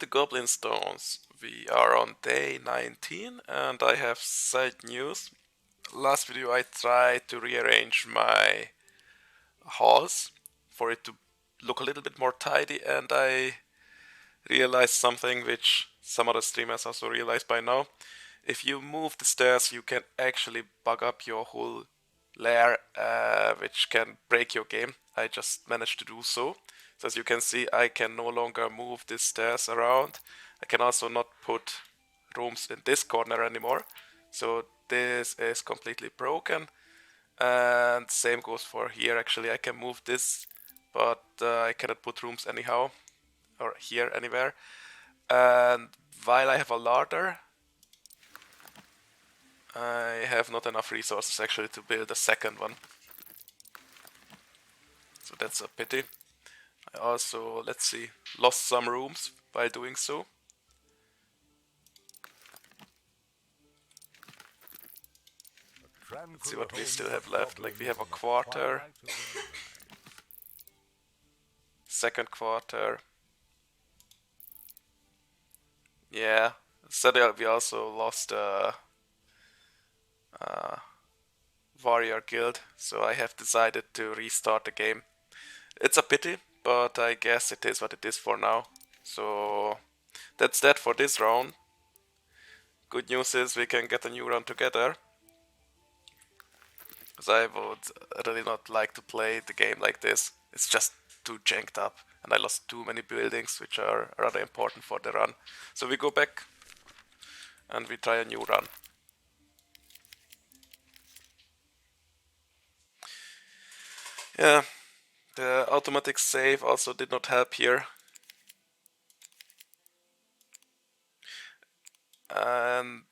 the Goblin Stones. We are on day 19 and I have side news. Last video I tried to rearrange my halls for it to look a little bit more tidy, and I realized something which some other streamers also realized by now. If you move the stairs, you can actually bug up your whole lair, which can break your game. I just managed to do so. So as you can see, I can no longer move these stairs around. I can also not put rooms in this corner anymore. So this is completely broken. And same goes for here. Actually, I can move this, but I cannot put rooms anyhow, or here anywhere. And while I have a larder, I have not enough resources actually to build a second one. So that's a pity. I also, let's see, lost some rooms by doing so. Let's see what we still have left. Like, we have a quarter, second quarter. Yeah, sadly we also lost a warrior guild, so I have decided to restart the game. It's a pity, but I guess it is what it is for now. So that's that for this round. Good news is we can get a new round together, because I would really not like to play the game like this. It's just too janked up, and I lost too many buildings which are rather important for the run. So we go back and we try a new run. Yeah, the automatic save also did not help here. And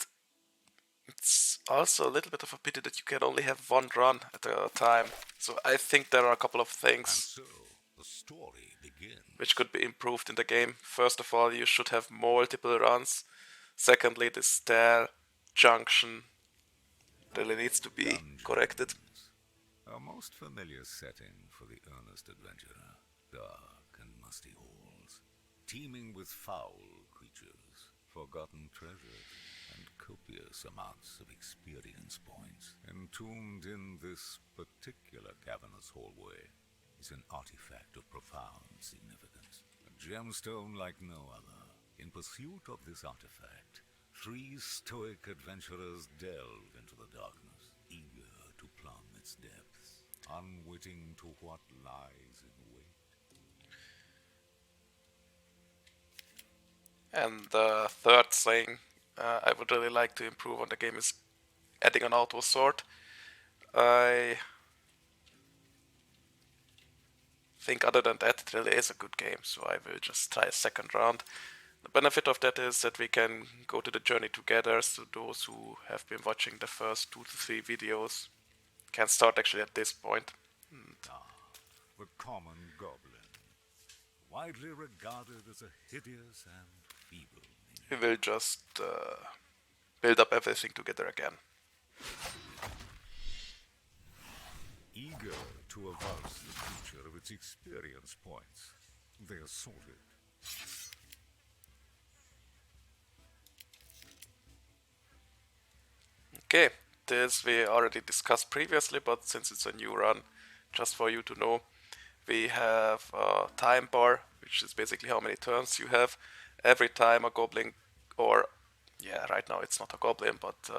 it's also a little bit of a pity that you can only have one run at a time. So I think there are a couple of things which could be improved in the game. First of all, you should have multiple runs. Secondly, the stair junction really needs to be corrected. A most familiar setting for the earnest adventurer. Dark and musty halls, teeming with foul creatures, forgotten treasures, and copious amounts of experience points. Entombed in this particular cavernous hallway is an artifact of profound significance. A gemstone like no other. In pursuit of this artifact, 3 stoic adventurers delve into the darkness, eager to plumb its depths, unwitting to what lies in wait. And the third thing I would really like to improve on the game is adding an auto sword. I think other than that, it really is a good game, so I will just try a second round. The benefit of that is that we can go to the journey together, so those who have been watching the first 2 to 3 videos can start actually at this point. The common goblin, widely regarded as a hideous and feeble minion. We will just build up everything together again. Eager to avouch the future of its experience points, they assault it. Okay, this we already discussed previously, but since it's a new run, just for you to know, we have a time bar, which is basically how many turns you have. Every time a goblin, or yeah, right now it's not a goblin, but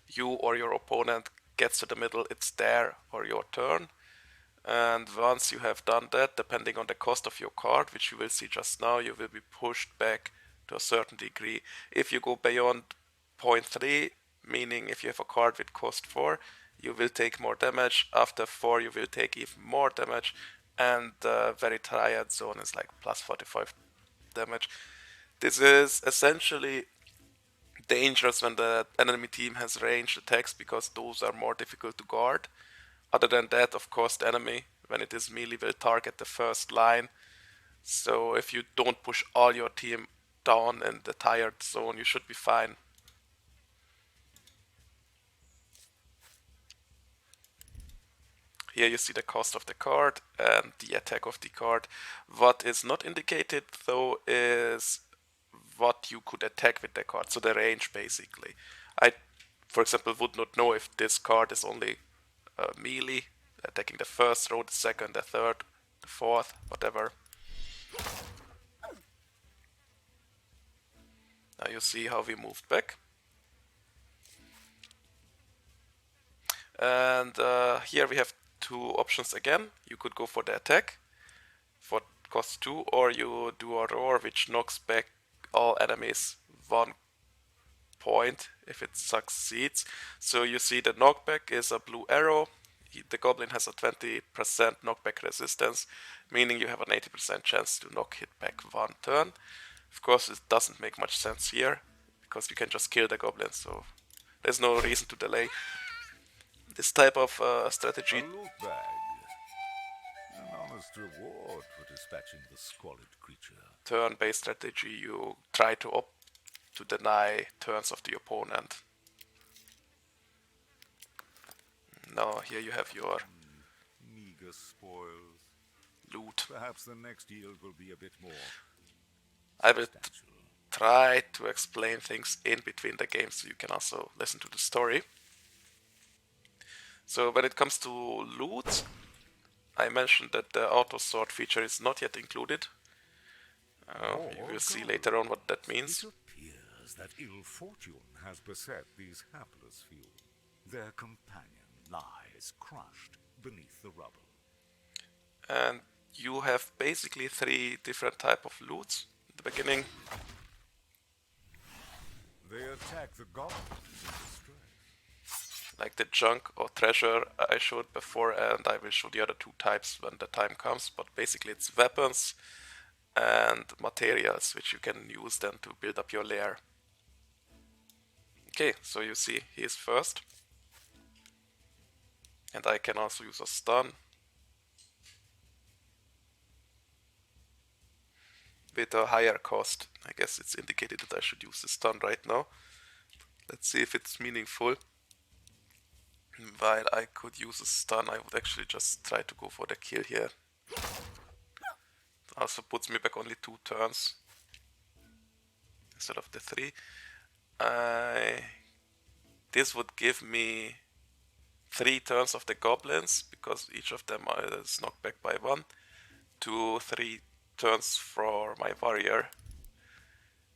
you or your opponent gets to the middle, it's their or your turn. And once you have done that, depending on the cost of your card, which you will see just now, you will be pushed back to a certain degree. If you go beyond 0.3, meaning if you have a card with cost 4, you will take more damage. After 4, you will take even more damage. And the very triad zone is like plus 45 damage. This is essentially dangerous when the enemy team has ranged attacks, because those are more difficult to guard. Other than that, of course, the enemy, when it is melee, will target the first line. So if you don't push all your team down in the tired zone, you should be fine. Here you see the cost of the card and the attack of the card. What is not indicated though is what you could attack with the card, so the range basically. I, for example, would not know if this card is only melee, attacking the first row, the second, the third, the fourth, whatever. Now you see how we moved back. And here we have two options again. You could go for the attack for cost 2, or you do a roar which knocks back all enemies 1 point if it succeeds. So you see the knockback is a blue arrow. The goblin has a 20% knockback resistance, meaning you have an 80% chance to knock it back 1 turn. Of course, it doesn't make much sense here, because you can just kill the goblin, so there's no reason to delay. This type of strategy... A loot bag. An honest reward for dispatching the squalid creature. Turn-based strategy, you try to deny turns of the opponent. Now here you have your meager spoils. Loot. Perhaps the next yield will be a bit more. I will try to explain things in between the games so you can also listen to the story. So when it comes to loot, I mentioned that the auto sort feature is not yet included. You will see later on what that means. It appears that ill fortune has beset these hapless few. Their companion lies crushed beneath the rubble. And you have basically 3 different type of loots in the beginning. They attack the goblins in distress. Like the junk or treasure I showed before, and I will show the other 2 types when the time comes, but basically it's weapons and materials which you can use then to build up your lair. Okay, so you see he is first, and I can also use a stun with a higher cost. I guess it's indicated that I should use the stun right now. Let's see if it's meaningful. While I could use a stun, I would actually just try to go for the kill here. It also puts me back only 2 turns instead of the 3. This would give me 3 turns of the goblins, because each of them is knocked back by 1. 2, 3 turns for my warrior.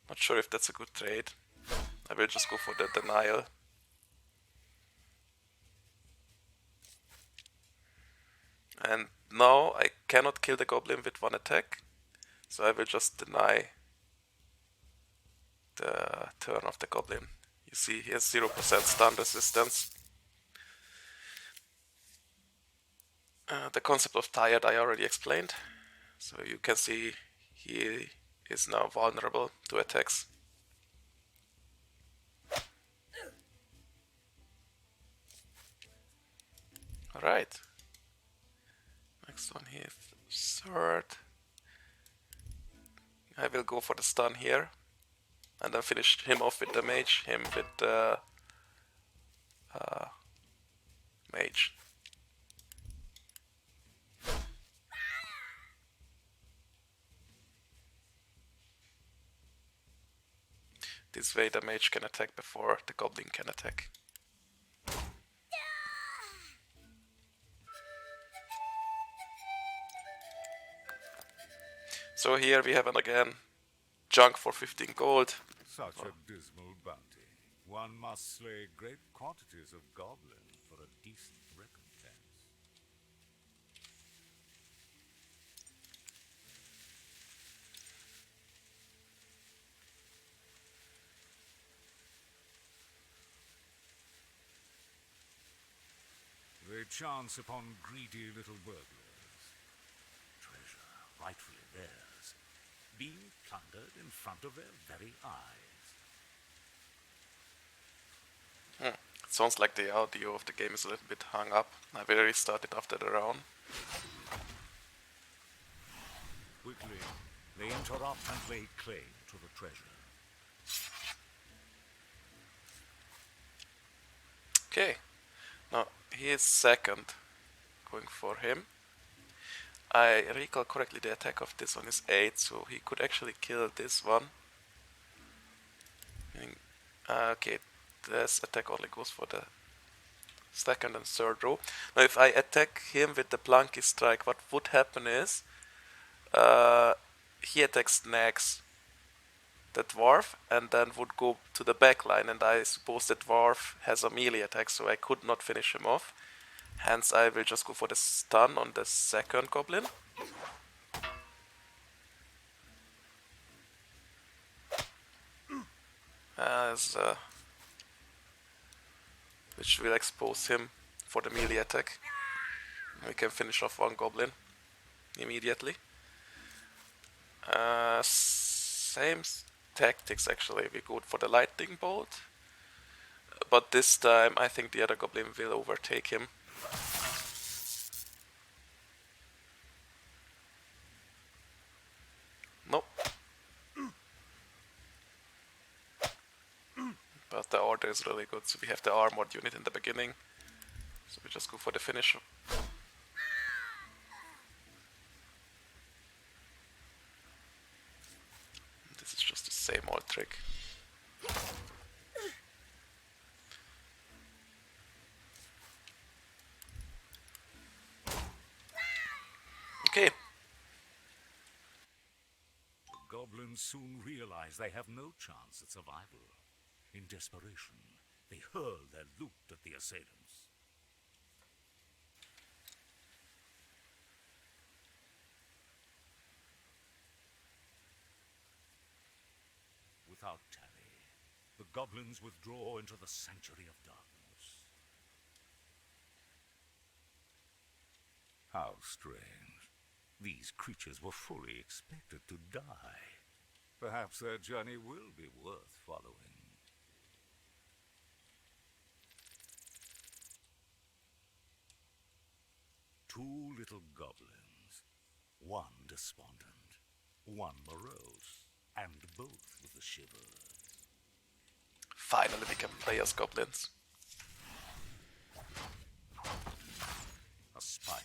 Not sure if that's a good trade. I will just go for the denial. And now I cannot kill the goblin with 1 attack, so I will just deny the turn of the goblin. You see he has 0% stun resistance. The concept of tired I already explained, so you can see he is now vulnerable to attacks. Alright. Next one here, third. I will go for the stun here, and then finish him off with the mage, him with the mage. This way the mage can attack before the goblin can attack. So here we have again junk for 15 gold. Such a dismal bounty. One must slay great quantities of goblin for a decent recompense. They chance upon greedy little burglars. Treasure rightfully theirs, being plundered in front of their very eyes. It sounds like the audio of the game is a little bit hung up. I will restart it after the round. Quickly, they interrupt and lay claim to the treasure. Okay, now he is second, going for him. I recall correctly, the attack of this one is 8, so he could actually kill this one. Okay, this attack only goes for the second and third row. Now if I attack him with the Plunky Strike, what would happen is he attacks next the dwarf and then would go to the back line, and I suppose the dwarf has a melee attack, so I could not finish him off. Hence I will just go for the stun on the second goblin. As which will expose him for the melee attack. We can finish off one goblin immediately. Same tactics actually. We go for the lightning bolt, but this time I think the other goblin will overtake him. Nope. But the order is really good, so we have the armored unit in the beginning. So we just go for the finish. This is just the same old trick. Okay. The goblins soon realize they have no chance at survival. In desperation, they hurl their loot at the assailants. Without tarry, the goblins withdraw into the Sanctuary of Darkness. How strange. These creatures were fully expected to die. Perhaps their journey will be worth following. Two little goblins, one despondent, one morose, and both with the shivers. Finally we can play as goblins. A spider,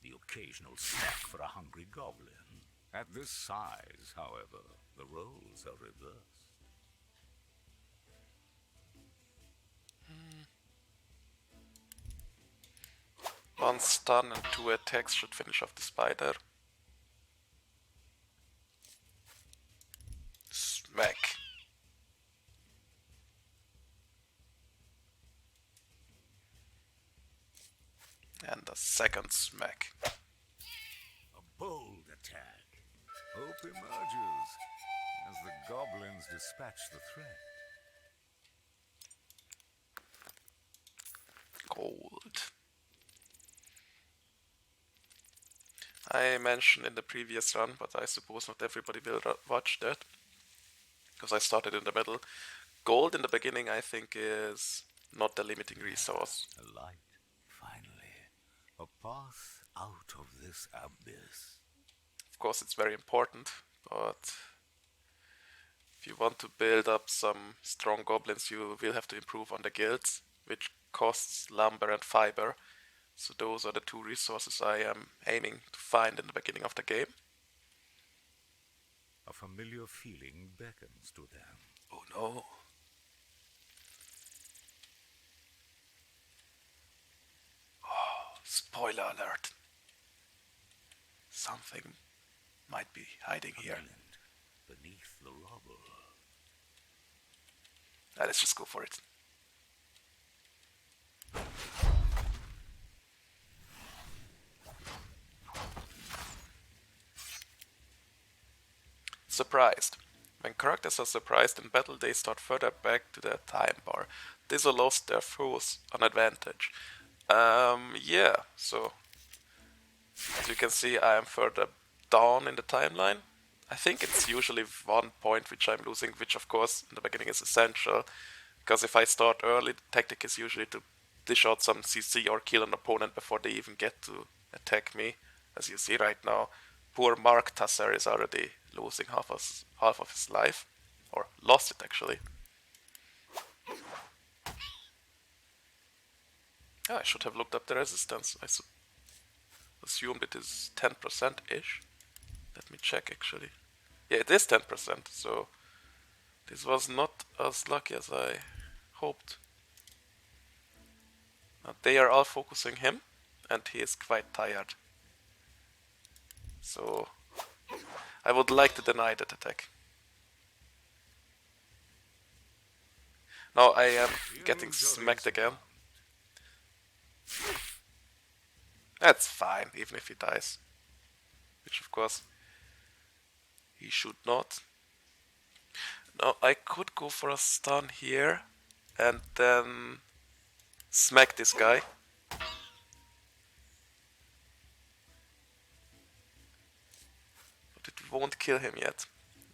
the occasional snack for a hungry goblin. At this size, however, the roles are reversed. One stun and two attacks should finish off the spider. Smack. And a second smack. A bold attack. Hope emerges as the goblins dispatch the threat. Gold. I mentioned in the previous run, but I suppose not everybody will watch that, because I started in the middle. Gold in the beginning, I think, is not the limiting resource. A light, finally. A path out of this abyss. Of course, it's very important, but if you want to build up some strong goblins, you will have to improve on the guilds, which costs lumber and fiber. So those are the two resources I am aiming to find in the beginning of the game. A familiar feeling beckons to them. Oh no. Oh, spoiler alert. Something might be hiding here. Beneath the rubble. Let's just go for it. Surprised. When characters are surprised in battle, they start further back to their time bar. This allows their foes an advantage. Yeah, so as you can see, I am further down in the timeline. I think it's usually 1 point which I'm losing, which of course in the beginning is essential, because if I start early, the tactic is usually to dish out some CC or kill an opponent before they even get to attack me. As you see right now, poor Mark Tasser is already losing half of his life, or lost it actually. Oh, I should have looked up the resistance. I assumed it is 10%-ish. Let me check actually. Yeah, it is 10%, so This was not as lucky as I hoped. They are all focusing him, and he is quite tired. So I would like to deny that attack. Now I am getting smacked again. That's fine, even if he dies. Which of course he should not. Now I could go for a stun here and then smack this guy. But it won't kill him yet,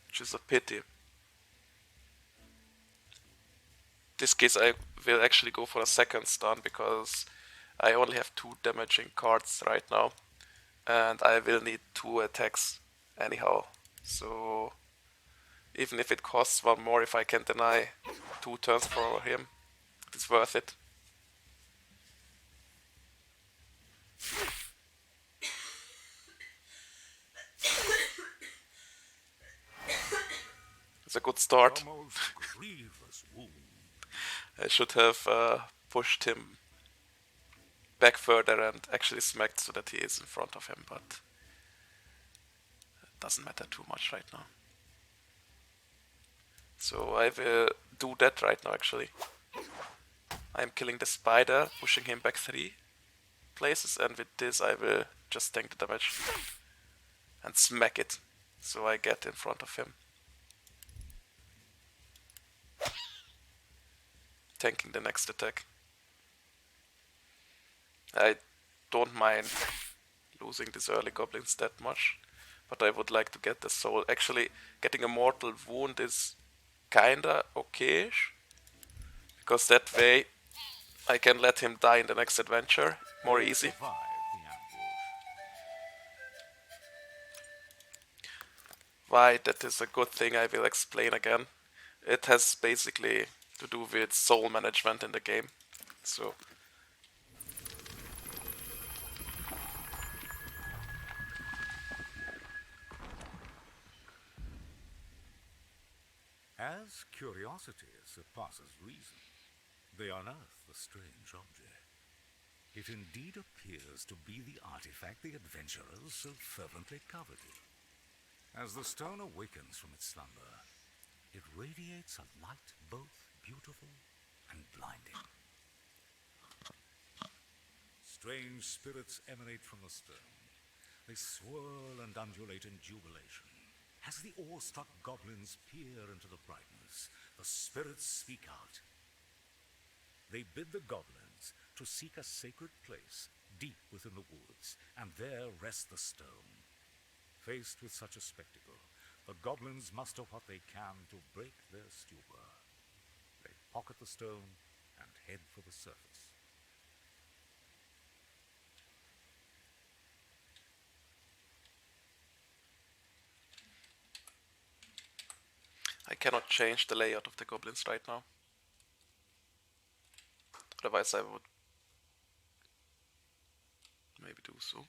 which is a pity. In this case I will actually go for a second stun because I only have 2 damaging cards right now. And I will need 2 attacks anyhow. So even if it costs 1 more, if I can deny 2 turns for him, it's worth it. It's a good start. I should have pushed him back further and actually smacked so that he is in front of him, but it doesn't matter too much right now. So I will do that right now actually. I'm killing the spider, pushing him back 3 places, and with this I will just tank the damage and smack it so I get in front of him. Tanking the next attack. I don't mind losing these early goblins that much, but I would like to get the soul. Actually, getting a mortal wound is kinda okay-ish, because that way I can let him die in the next adventure more easy. Why that is a good thing I will explain again. It has basically to do with soul management in the game. So As curiosity surpasses reason, they unearth the strange object. It indeed appears to be the artifact the adventurers so fervently coveted. As the stone awakens from its slumber, it radiates a light both beautiful and blinding. Strange spirits emanate from the stone. They swirl and undulate in jubilation. As the awe-struck goblins peer into the brightness, the spirits speak out. They bid the goblins to seek a sacred place deep within the woods, and there rest the stone. Faced with such a spectacle, the goblins muster what they can to break their stupor. They pocket the stone and head for the surface. I cannot change the layout of the goblins right now. Otherwise I would maybe do so.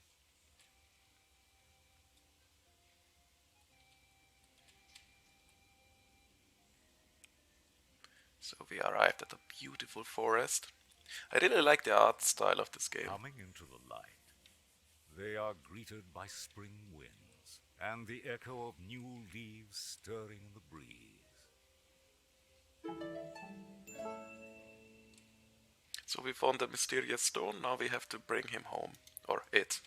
So we arrived at a beautiful forest. I really like the art style of this game. Coming into the light, they are greeted by spring winds and the echo of new leaves stirring in the breeze. So we found the mysterious stone, now we have to bring him home. Or it.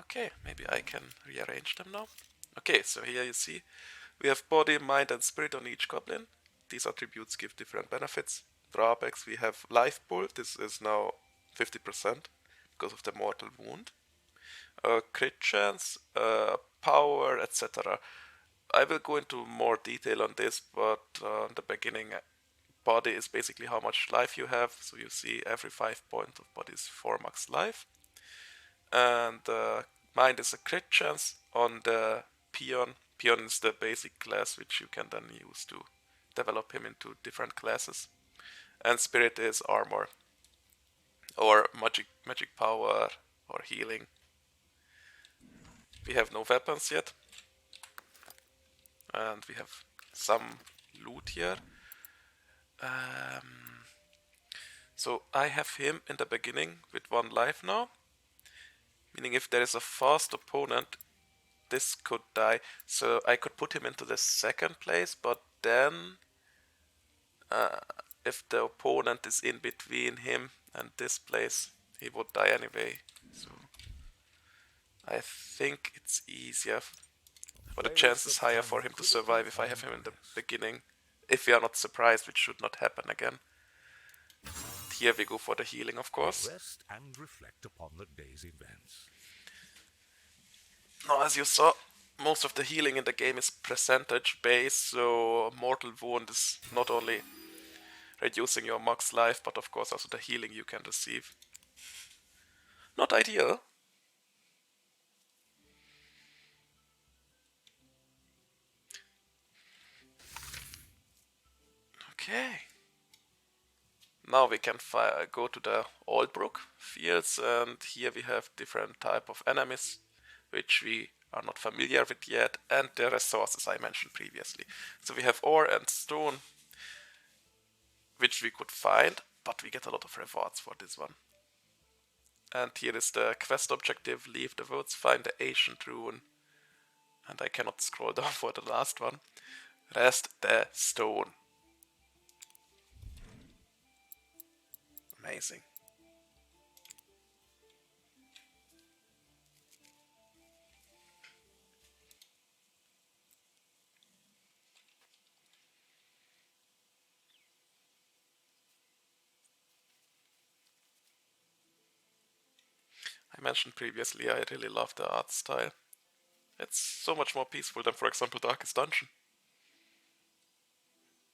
Okay, maybe I can rearrange them now. Okay, so here you see, we have body, mind and spirit on each goblin. These attributes give different benefits. Drawbacks, we have life pool, this is now 50% because of the mortal wound. Crit chance, power, etc. I will go into more detail on this, but in the beginning, body is basically how much life you have. So you see every 5 points of body is 4 max life. And mind is a crit chance on the peon. Peon is the basic class which you can then use to develop him into different classes. And spirit is armor, or magic power, or healing. We have no weapons yet. and we have some loot here. So I have him in the beginning with 1 life now, meaning if there is a fast opponent, this could die. So I could put him into the 2nd place, but then if the opponent is in between him and this place, he would die anyway. So I think it's easier, but the chance is higher for him to survive if I have him in the beginning. If we are not surprised, which should not happen again. Here we go for the healing, of course. Rest and reflect upon the day's events. Now, as you saw, most of the healing in the game is percentage based, so mortal wound is not only reducing your max life, but of course also the healing you can receive. Not ideal. Okay. Now we can go to the Oldbrook Fields, and here we have different type of enemies, which we are not familiar with yet, and the resources I mentioned previously. So we have ore and stone, which we could find, but we get a lot of rewards for this one. And here is the quest objective: leave the woods, find the ancient rune. And I cannot scroll down for the last one. Rest the stone. Amazing. I mentioned previously I really love the art style. It's so much more peaceful than, for example, Darkest Dungeon.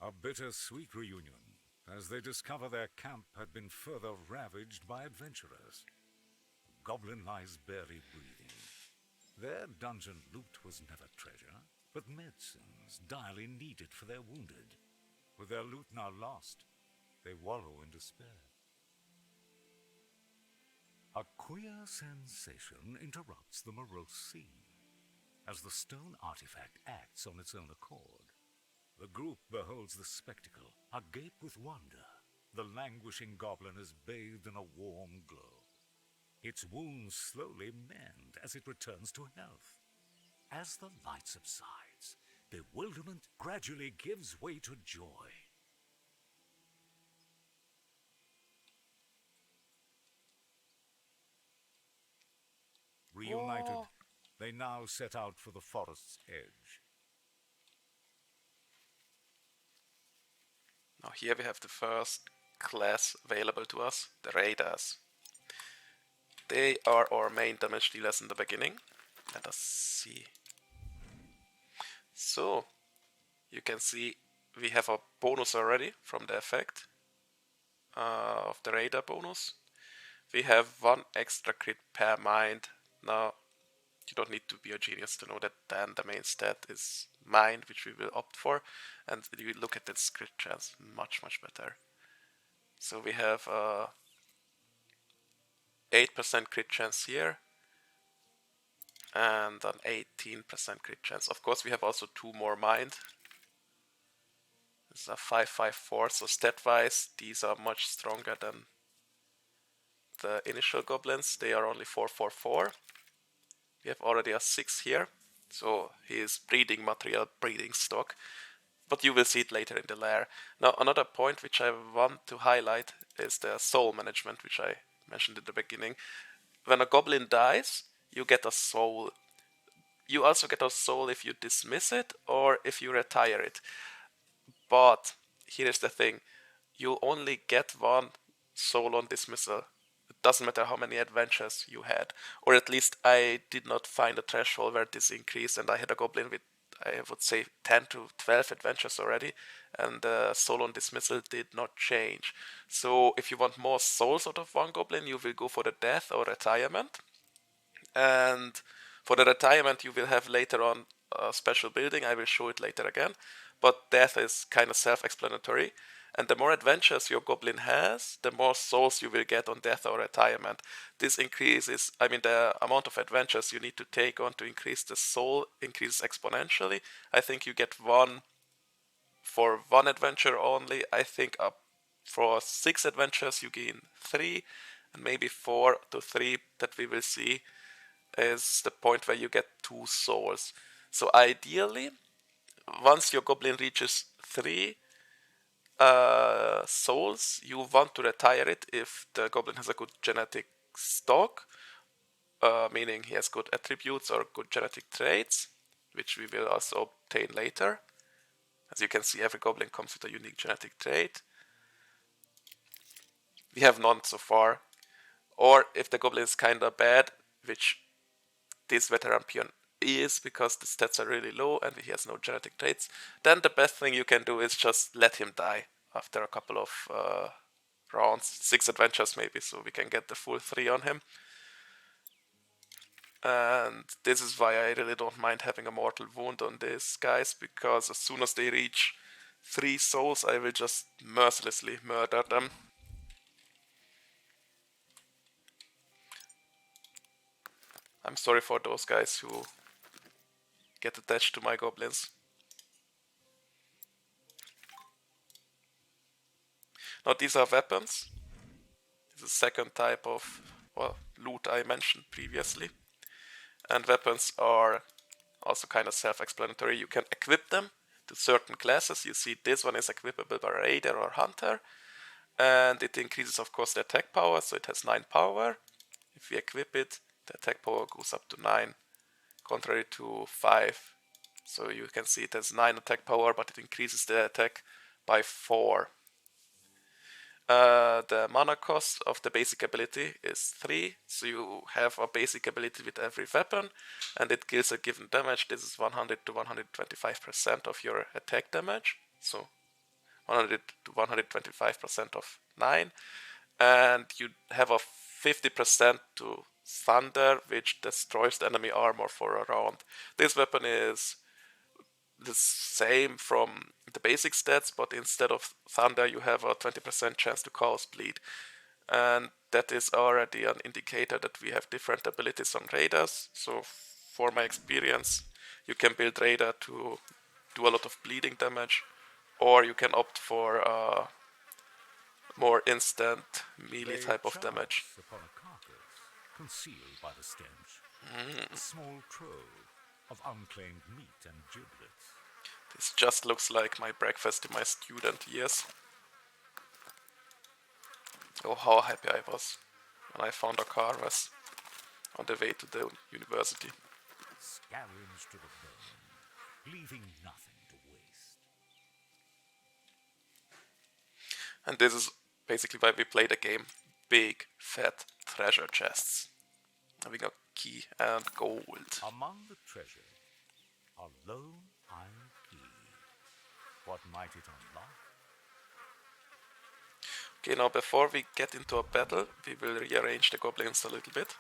A bittersweet reunion, as they discover their camp had been further ravaged by adventurers. Goblin lies barely breathing. Their dungeon loot was never treasure, but medicines direly needed for their wounded. With their loot now lost, they wallow in despair. A queer sensation interrupts the morose scene, as the stone artifact acts on its own accord. The group beholds the spectacle, agape with wonder. The languishing goblin is bathed in a warm glow. Its wounds slowly mend as it returns to health. As the light subsides, bewilderment gradually gives way to joy. Reunited, they now set out for the forest's edge. Now here we have the first class available to us, the Raiders. They are our main damage dealers in the beginning. Let us see. So, you can see we have a bonus already from the effect of the Raider bonus. We have 1 extra crit per mind. Now, you don't need to be a genius to know that then the main stat is mind, which we will opt for, and we look at its crit chance, much better. So we have 8% crit chance here, and an 18% crit chance. Of course, we have also 2 more mind. This is a 5/5/4, so stat-wise, these are much stronger than the initial goblins. They are only 4/4/4. We have already a 6 here, so he is breeding material, breeding stock. But you will see it later in the lair. Now, another point which I want to highlight is the soul management, which I mentioned in the beginning. When a goblin dies, you get a soul. You also get a soul if you dismiss it or if you retire it. But here is the thing. You only get 1 soul on dismissal. It doesn't matter how many adventures you had. Or at least I did not find a threshold where this increased, and I had a goblin with, I would say, 10 to 12 adventures already, and the soul on dismissal did not change. So if you want more souls out of 1 goblin, you will go for the death or retirement. And for the retirement, you will have later on a special building. I will show it later again. But death is kind of self-explanatory. And the more adventures your goblin has, the more souls you will get on death or retirement. This increases, the amount of adventures you need to take on to increase the soul increases exponentially. I think you get one for one adventure only. I think up for 6 adventures you gain 3, and maybe 4 to 3 that we will see is the point where you get 2 souls. So ideally, once your goblin reaches 3 souls, you want to retire it if the goblin has a good genetic stock, meaning he has good attributes or good genetic traits, which we will also obtain later. As you can see, every goblin comes with a unique genetic trait. We have none so far. Or if the goblin is kinda bad, which this veteran peon is because the stats are really low and he has no genetic traits, then the best thing you can do is just let him die after a couple of rounds, 6 adventures maybe, so we can get the full 3 on him. And this is why I really don't mind having a mortal wound on these guys, because as soon as they reach 3 souls, I will just mercilessly murder them. I'm sorry for those guys who get attached to my goblins. Now these are weapons. This is the second type of loot I mentioned previously. And weapons are also kind of self-explanatory. You can equip them to certain classes. You see this one is equipable by Raider or Hunter. And it increases of course the attack power, so it has 9 power. If we equip it, the attack power goes up to 9, contrary to 5. So you can see it has 9 attack power, but it increases the attack by 4. The mana cost of the basic ability is 3, so you have a basic ability with every weapon, and it deals a given damage. This is 100 to 125% of your attack damage, so 100 to 125% of 9, and you have a 50% to thunder, which destroys the enemy armor for a round. This weapon is the same from the basic stats, but instead of thunder you have a 20% chance to cause bleed, and that is already an indicator that we have different abilities on raiders. So for my experience, you can build raider to do a lot of bleeding damage, or you can opt for more instant melee type of damage. Upon a carcass, concealed by the stench, a small trove of unclaimed meat and giblets. This just looks like my breakfast in my student years. Oh, how happy I was when I found a carcass on the way to the university. Scavenged to the bone, leaving nothing to waste. And this is basically why we play the game. Big, fat treasure chests. Having a key and gold. Among the treasure, a lone iron key. What might it unlock? Okay, now before we get into a battle, we will rearrange the goblins a little bit.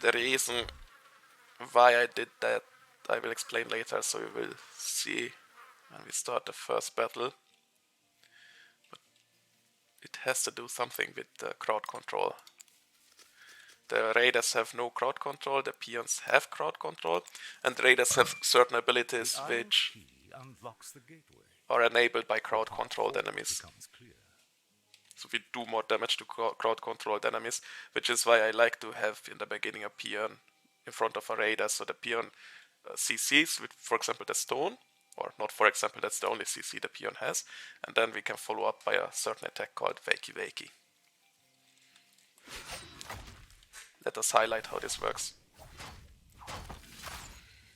The reason why I did that I will explain later, so we will see when we start the first battle. But it has to do something with the crowd control. The raiders have no crowd control, the peons have crowd control, and the raiders have certain abilities which unlocks the gateway. Are enabled by crowd controlled enemies. So we do more damage to crowd controlled enemies, which is why I like to have in the beginning a peon in front of a raider, so the peon CCs with, for example, the stone, or not for example, that's the only CC the peon has, and then we can follow up by a certain attack called Wakey Wakey. Let us highlight how this works.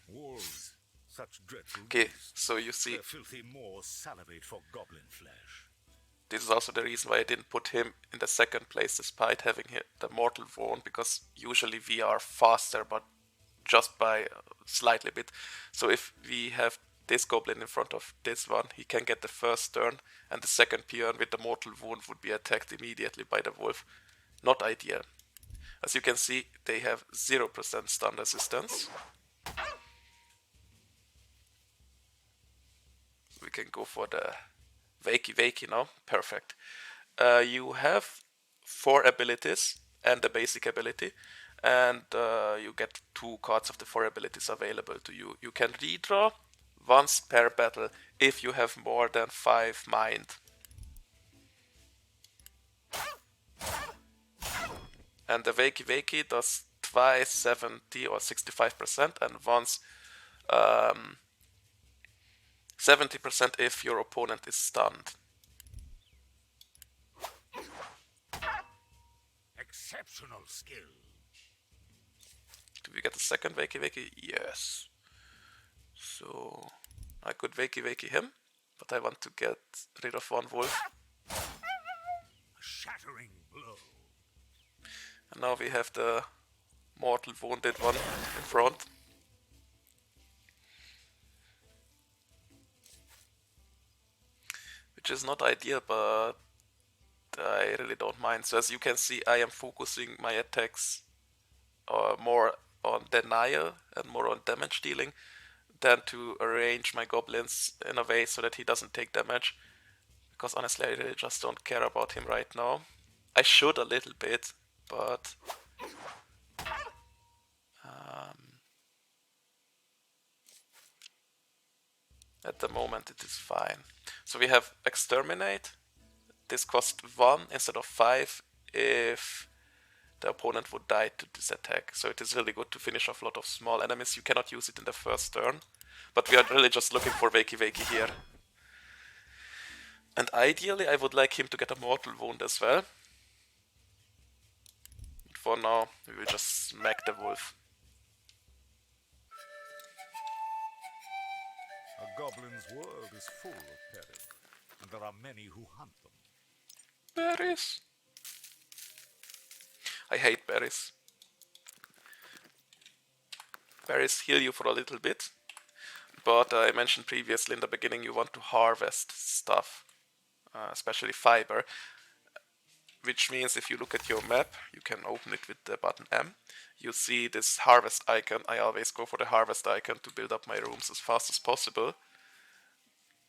Wolves, such dreadful okay, so you see, filthy maws salivate for goblin flesh. This is also the reason why I didn't put him in the second place despite having hit the mortal wound, because usually we are faster, but just by a slightly bit. So if we have this goblin in front of this one, he can get the first turn, and the second peon with the mortal wound would be attacked immediately by the wolf. Not ideal. As you can see, they have 0% stun resistance. We can go for the Wakey Wakey now. Perfect. You have 4 abilities and the basic ability, and you get 2 cards of the 4 abilities available to you. You can redraw once per battle if you have more than 5 mind. And the Wakey Wakey does twice 70 or 65% and once 70% if your opponent is stunned. Exceptional skill. Do we get a second Wakey Wakey? Yes. So I could Wakey Wakey him, but I want to get rid of one wolf. A shattering blow. And now we have the mortal wounded one in front. Which is not ideal, but I really don't mind. So as you can see, I am focusing my attacks more on denial and more on damage dealing than to arrange my goblins in a way so that he doesn't take damage. Because honestly, I really just don't care about him right now. I should a little bit, but at the moment it is fine. So we have Exterminate. This costs 1 instead of 5 if the opponent would die to this attack. So it is really good to finish off a lot of small enemies. You cannot use it in the first turn, but we are really just looking for Wakey Wakey here. And ideally I would like him to get a mortal wound as well. But for now, we will just smack the wolf. A goblin's world is full of peril, and there are many who hunt them. Berries. I hate berries. Berries heal you for a little bit, but I mentioned previously in the beginning you want to harvest stuff, especially fiber, which means if you look at your map, you can open it with the button M, you see this harvest icon. I always go for the harvest icon to build up my rooms as fast as possible.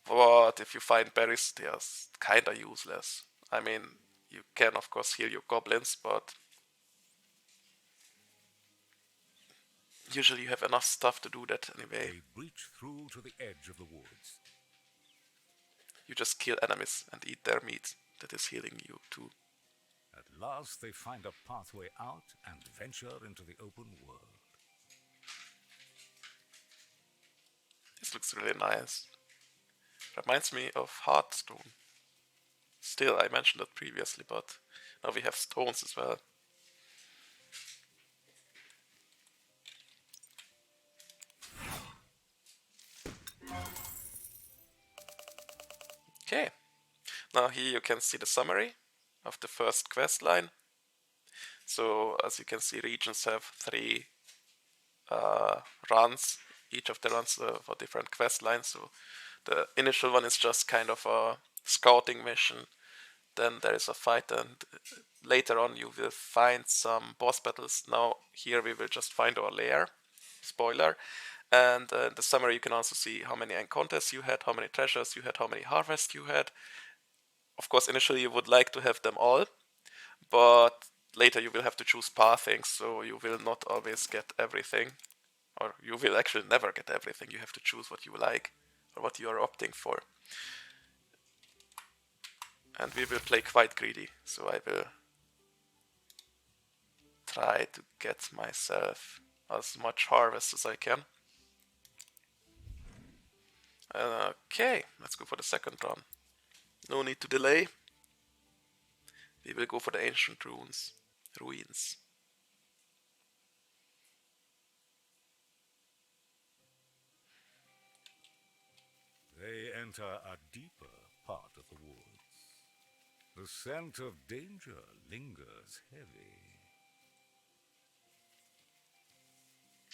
But if you find berries, they are kinda useless. I mean, you can of course heal your goblins, but usually you have enough stuff to do that anyway. They breach through to the edge of the woods. You just kill enemies and eat their meat. That is healing you too. At last they find a pathway out and venture into the open world. This looks really nice. Reminds me of Hearthstone. Still, I mentioned that previously, but now we have stones as well. Okay, now here you can see the summary of the first quest line. So as you can see, regions have 3 runs. Each of the runs for different quest lines. So the initial one is just kind of a scouting mission. Then there is a fight, and later on you will find some boss battles. Now here we will just find our lair. Spoiler. And in the summary you can also see how many encounters you had, how many treasures you had, how many harvests you had. Of course, initially you would like to have them all, but later you will have to choose pathing, so you will not always get everything. Or you will actually never get everything. You have to choose what you like or what you are opting for. And we will play quite greedy, so I will try to get myself as much harvest as I can. Okay, let's go for the second run. No need to delay. We will go for the ancient ruins. They enter a deeper part of the woods. The scent of danger lingers heavy.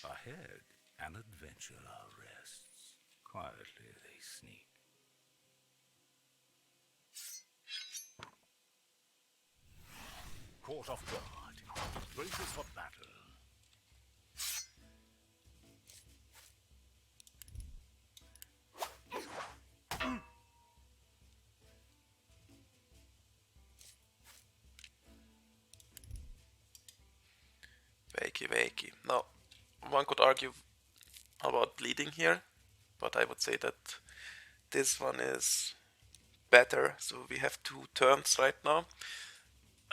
Ahead, an adventurer rests. Quietly they sneak. Caught off guard, braces for battle. flaky. Now, one could argue about bleeding here, but I would say that this one is better. So we have 2 turns right now,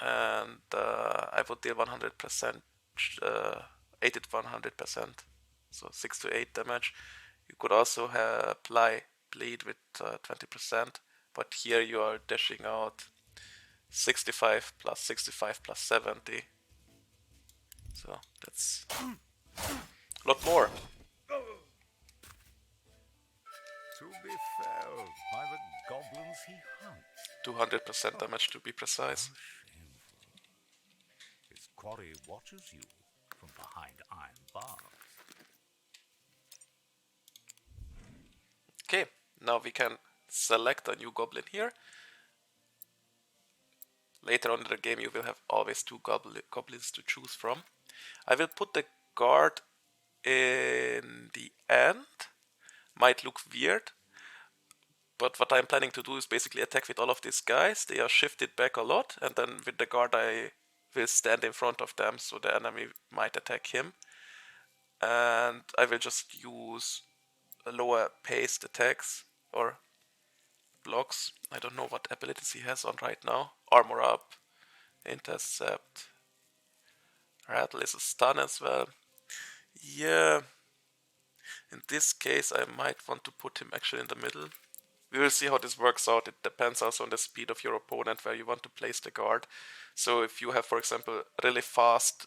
and I would deal 100%, 80 to 100%, so 6 to 8 damage. You could also apply bleed with 20%, but here you are dashing out 65 plus 65 plus 70, so that's a lot more. To be felled by the goblins he hunts. 200% damage to be precise. How shameful. His quarry watches you from behind iron bars. Okay, now we can select a new goblin here. Later on in the game you will have always 2 goblins to choose from. I will put the guard in the end. Might look weird, but what I'm planning to do is basically attack with all of these guys. They are shifted back a lot, and then with the guard I will stand in front of them, so the enemy might attack him. And I will just use lower paced attacks or blocks. I don't know what abilities he has on right now. Armor up, intercept, rattle is a stun as well. Yeah, in this case I might want to put him actually in the middle. We will see how this works out. It depends also on the speed of your opponent where you want to place the guard. So if you have, for example, really fast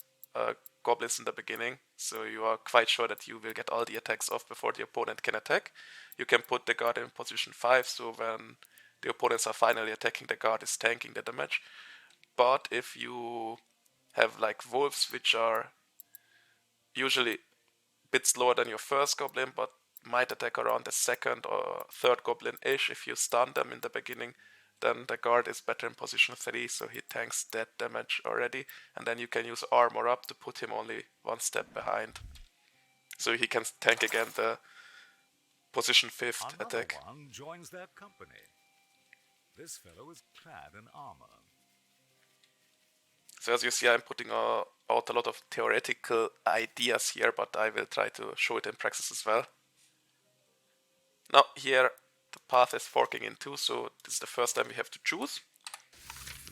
goblins in the beginning, so you are quite sure that you will get all the attacks off before the opponent can attack, you can put the guard in position 5, so when the opponents are finally attacking, the guard is tanking the damage. But if you have like wolves, which are usually a bit slower than your first goblin, but might attack around the second or third goblin-ish if you stun them in the beginning, then the guard is better in position 3, so he tanks that damage already, and then you can use armor up to put him only 1 step behind. So he can tank again the position 5th attack. Another one joins their company. This fellow is clad in armor. So as you see, I'm putting out a lot of theoretical ideas here, but I will try to show it in practice as well. Now here the path is forking in 2, so this is the first time we have to choose.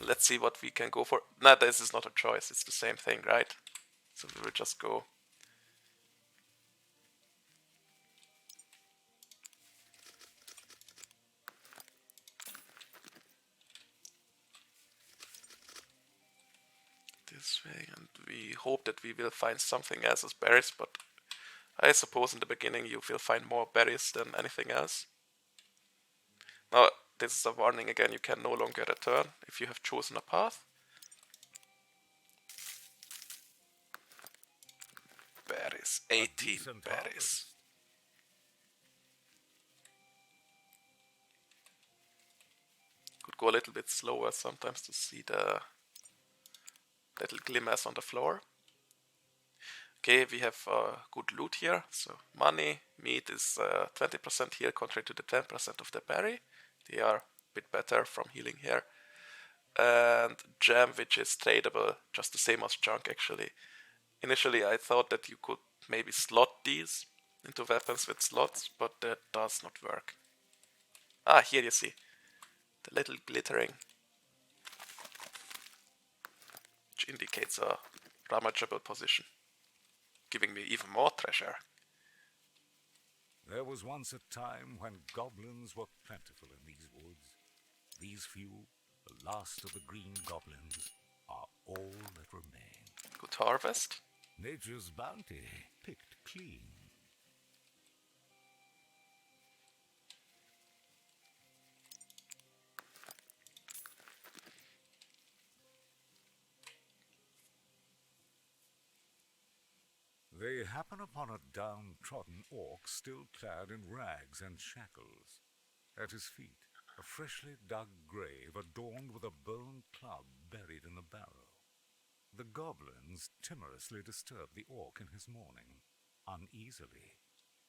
Let's see what we can go for. Nah, this is not a choice, it's the same thing, right? So we will just go. This way, and we hope that we will find something else as berries, but I suppose in the beginning you will find more berries than anything else. Now, this is a warning again, you can no longer return if you have chosen a path. Berries, 18 berries. Could go a little bit slower sometimes to see the little glimmers on the floor. Okay, we have good loot here, so money, meat is 20% heal contrary to the 10% of the berry. They are a bit better from healing here. And gem, which is tradable, just the same as junk actually. Initially I thought that you could maybe slot these into weapons with slots, but that does not work. Ah, here you see the little glittering, which indicates a damageable position, giving me even more treasure. There was once a time when goblins were plentiful in these woods. These few, the last of the green goblins, are all that remain. Good harvest. Nature's bounty, picked clean. They happen upon a downtrodden orc still clad in rags and shackles. At his feet, a freshly dug grave adorned with a bone club buried in the barrow. The goblins timorously disturb the orc in his mourning. Uneasily,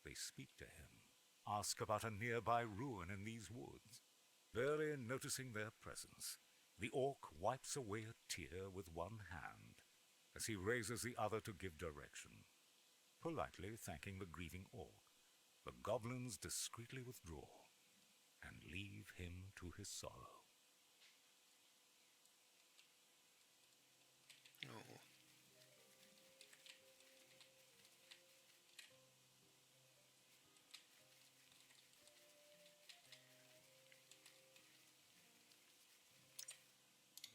they speak to him, ask about a nearby ruin in these woods. Barely noticing their presence, the orc wipes away a tear with one hand as he raises the other to give direction. Politely thanking the grieving orc, the goblins discreetly withdraw and leave him to his sorrow. Oh.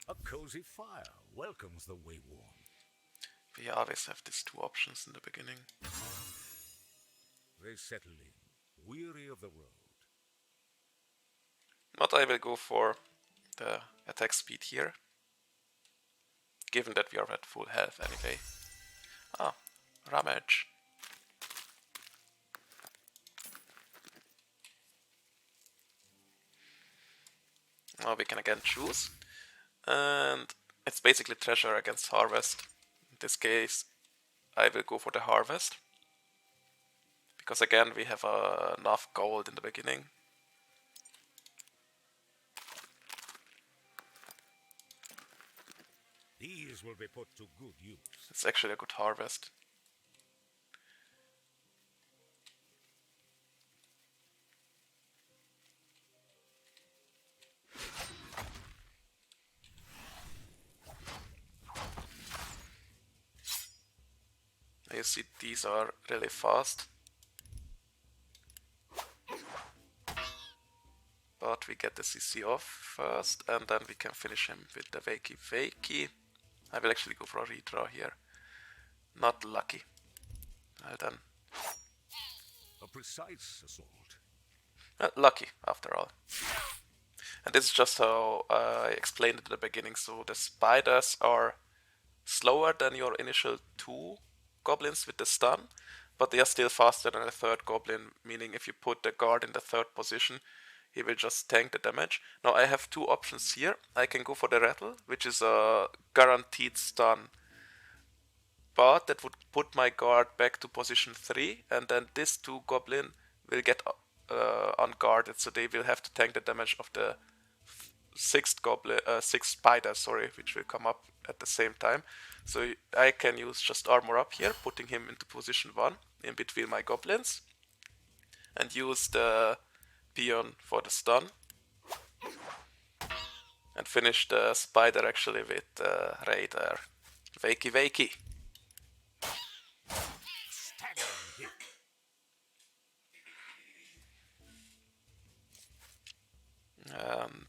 A cozy fire welcomes the wayworn. We always have these two options in the beginning. They settle in, weary of the road. But I will go for the attack speed here, given that we are at full health anyway. Ah, Ramage. Now we can again choose, and it's basically treasure against harvest. In this case, I will go for the harvest, because again we have enough gold in the beginning. These will be put to good use. It's actually a good harvest. You see, these are really fast. But we get the CC off first, and then we can finish him with the Wakey Wakey. I will actually go for a redraw here. Not lucky. Well done. A precise assault. Lucky, after all. And this is just how I explained it at the beginning. So the spiders are slower than your initial two goblins with the stun, but they are still faster than the third goblin, meaning if you put the guard in the third position, he will just tank the damage. Now I have two options here. I can go for the rattle, which is a guaranteed stun, but that would put my guard back to position 3, and then this two goblin will get unguarded, so they will have to tank the damage of the sixth spider, which will come up at the same time. So I can use just armor up here, putting him into position 1 in between my goblins, and use the peon for the stun, and finish the spider actually with Raider. Wakey Wakey. And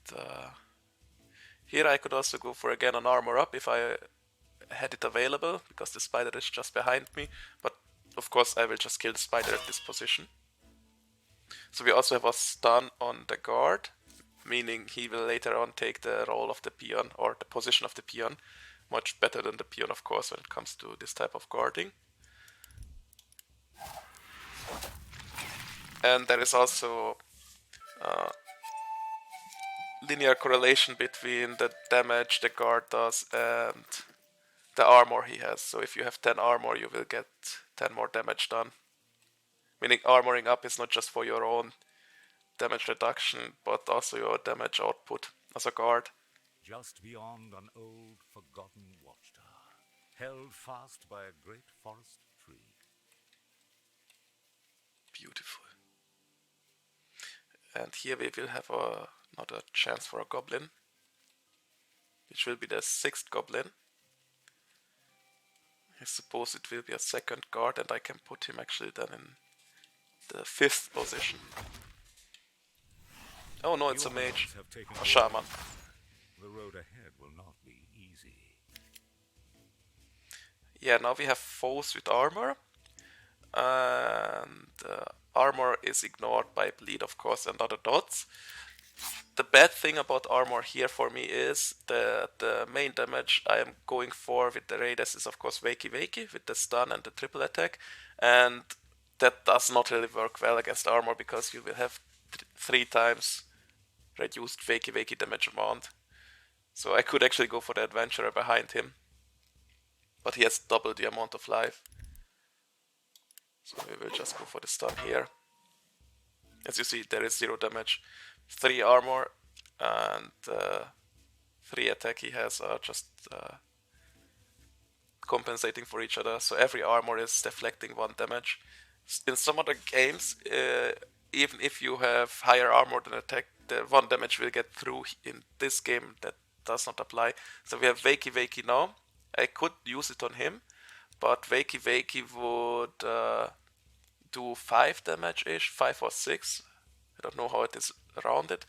here I could also go for again an armor up if I had it available, because the spider is just behind me, but of course I will just kill the spider at this position. So we also have a stun on the guard, meaning he will later on take the role of the peon, or the position of the peon, much better than the peon of course when it comes to this type of guarding. And there is also linear correlation between the damage the guard does and the armor he has. So if you have 10 armor, you will get 10 more damage done. Meaning armoring up is not just for your own damage reduction, but also your damage output as a guard. Just beyond an old, forgotten watchtower, held fast by a great forest tree. Beautiful. And here we will have another chance for a goblin, which will be the 6th goblin. I suppose it will be a second guard, and I can put him actually then in the 5th position. Oh no, it's a mage, a shaman. The road ahead will not be easy. Yeah, now we have foes with armor, and armor is ignored by bleed, of course, and other dots. The bad thing about armor here for me is that the main damage I am going for with the raiders is of course Wakey Wakey with the stun and the triple attack, and that does not really work well against armor because you will have 3 times reduced Wakey Wakey damage amount. So I could actually go for the adventurer behind him, but he has double the amount of life. So we will just go for the stun here. As you see, there is 0 damage. 3 armor and 3 attack he has are just compensating for each other. So every armor is deflecting 1 damage. In some other games, even if you have higher armor than attack, the 1 damage will get through. In this game, that does not apply. So we have Wakey Wakey now. I could use it on him, but Wakey Wakey would do 5 damage-ish, 5 or 6. I don't know how it is rounded.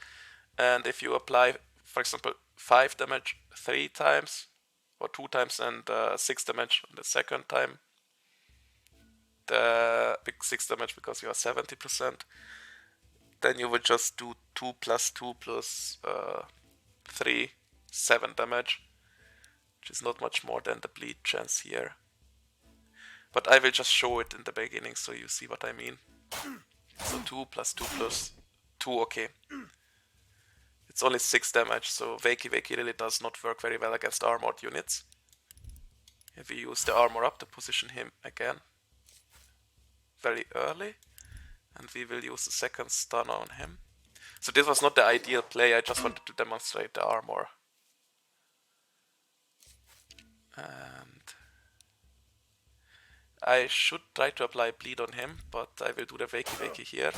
And if you apply, for example, 5 damage 3 times, or 2 times, and 6 damage on the second time, the big 6 damage because you are 70%, then you would just do 2 plus 2 plus 3, 7 damage, which is not much more than the bleed chance here. But I will just show it in the beginning so you see what I mean. So 2 plus 2 plus 2, okay. It's only 6 damage, so Wakey Wakey really does not work very well against armored units. If we use the armor up to position him again very early, and we will use the second stun on him. So this was not the ideal play, I just wanted to demonstrate the armor. And I should try to apply bleed on him, but I will do the Wakey Wakey here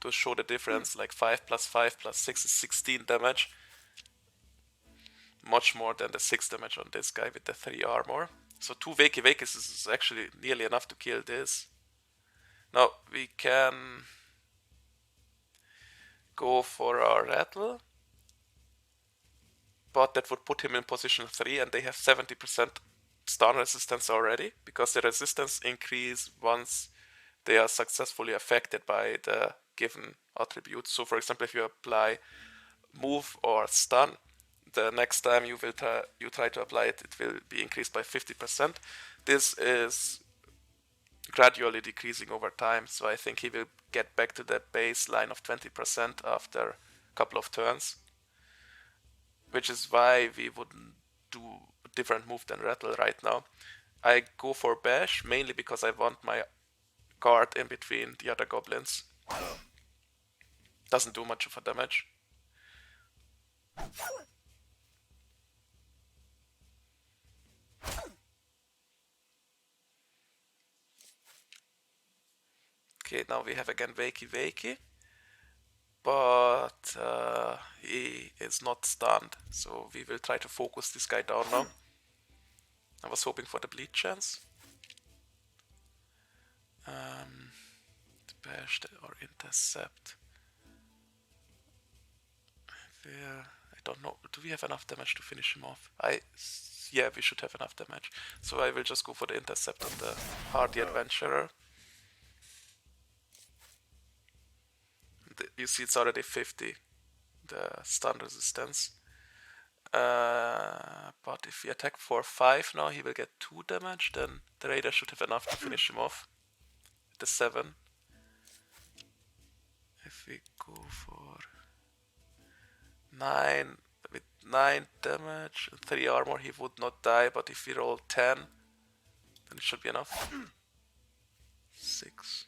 to show the difference. Like 5 plus 5 plus 6 is 16 damage. Much more than the 6 damage on this guy with the 3 armor. So 2 Wakey Wakeys is actually nearly enough to kill this. Now we can go for our rattle, but that would put him in position 3, and they have 70% stun resistance already, because the resistance increase once they are successfully affected by the given attribute. So for example, if you apply move or stun, the next time you try to apply it, it will be increased by 50%. This is gradually decreasing over time, so I think he will get back to that baseline of 20% after a couple of turns, which is why we wouldn't do a different move than rattle right now. I go for bash mainly because I want my guard in between the other goblins. Doesn't do much of a damage. Okay, now we have again Wakey Wakey, but he is not stunned, so we will try to focus this guy down now. I was hoping for the bleed chance. Bash or intercept. I don't know. Do we have enough damage to finish him off? Yeah, we should have enough damage. So I will just go for the intercept on the hardy adventurer. You see it's already 50, the stun resistance. But if we attack for 5 now, he will get 2 damage, then the raider should have enough to finish him off. The 7. If we go for 9, with 9 damage and 3 armor, he would not die, but if we roll 10, then it should be enough. 6.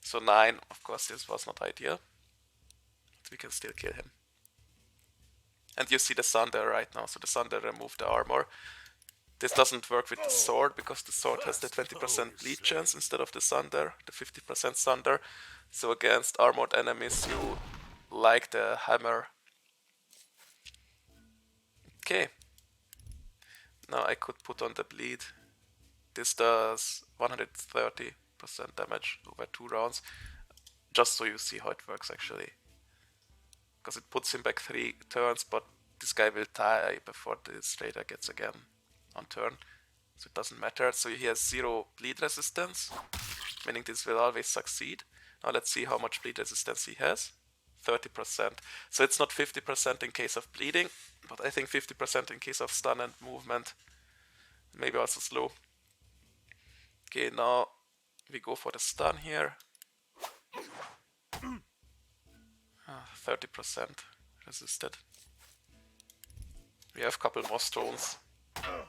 So 9, of course this was not ideal, but we can still kill him. And you see the Sunder right now, so the Sunder removed the armor. This doesn't work with the sword, because the sword has the 20% bleed chance instead of the Sunder, the 50% Sunder. So against armored enemies you like the hammer. Okay. Now I could put on the bleed. This does 130% damage over 2 rounds. Just so you see how it works actually. Because it puts him back 3 turns, but this guy will die before this raider gets again on turn. So it doesn't matter. So he has 0 bleed resistance, meaning this will always succeed. Now let's see how much bleed resistance he has. 30%. So it's not 50% in case of bleeding, but I think 50% in case of stun and movement. Maybe also slow. Okay, now we go for the stun here. 30% resisted. We have a couple more stones. A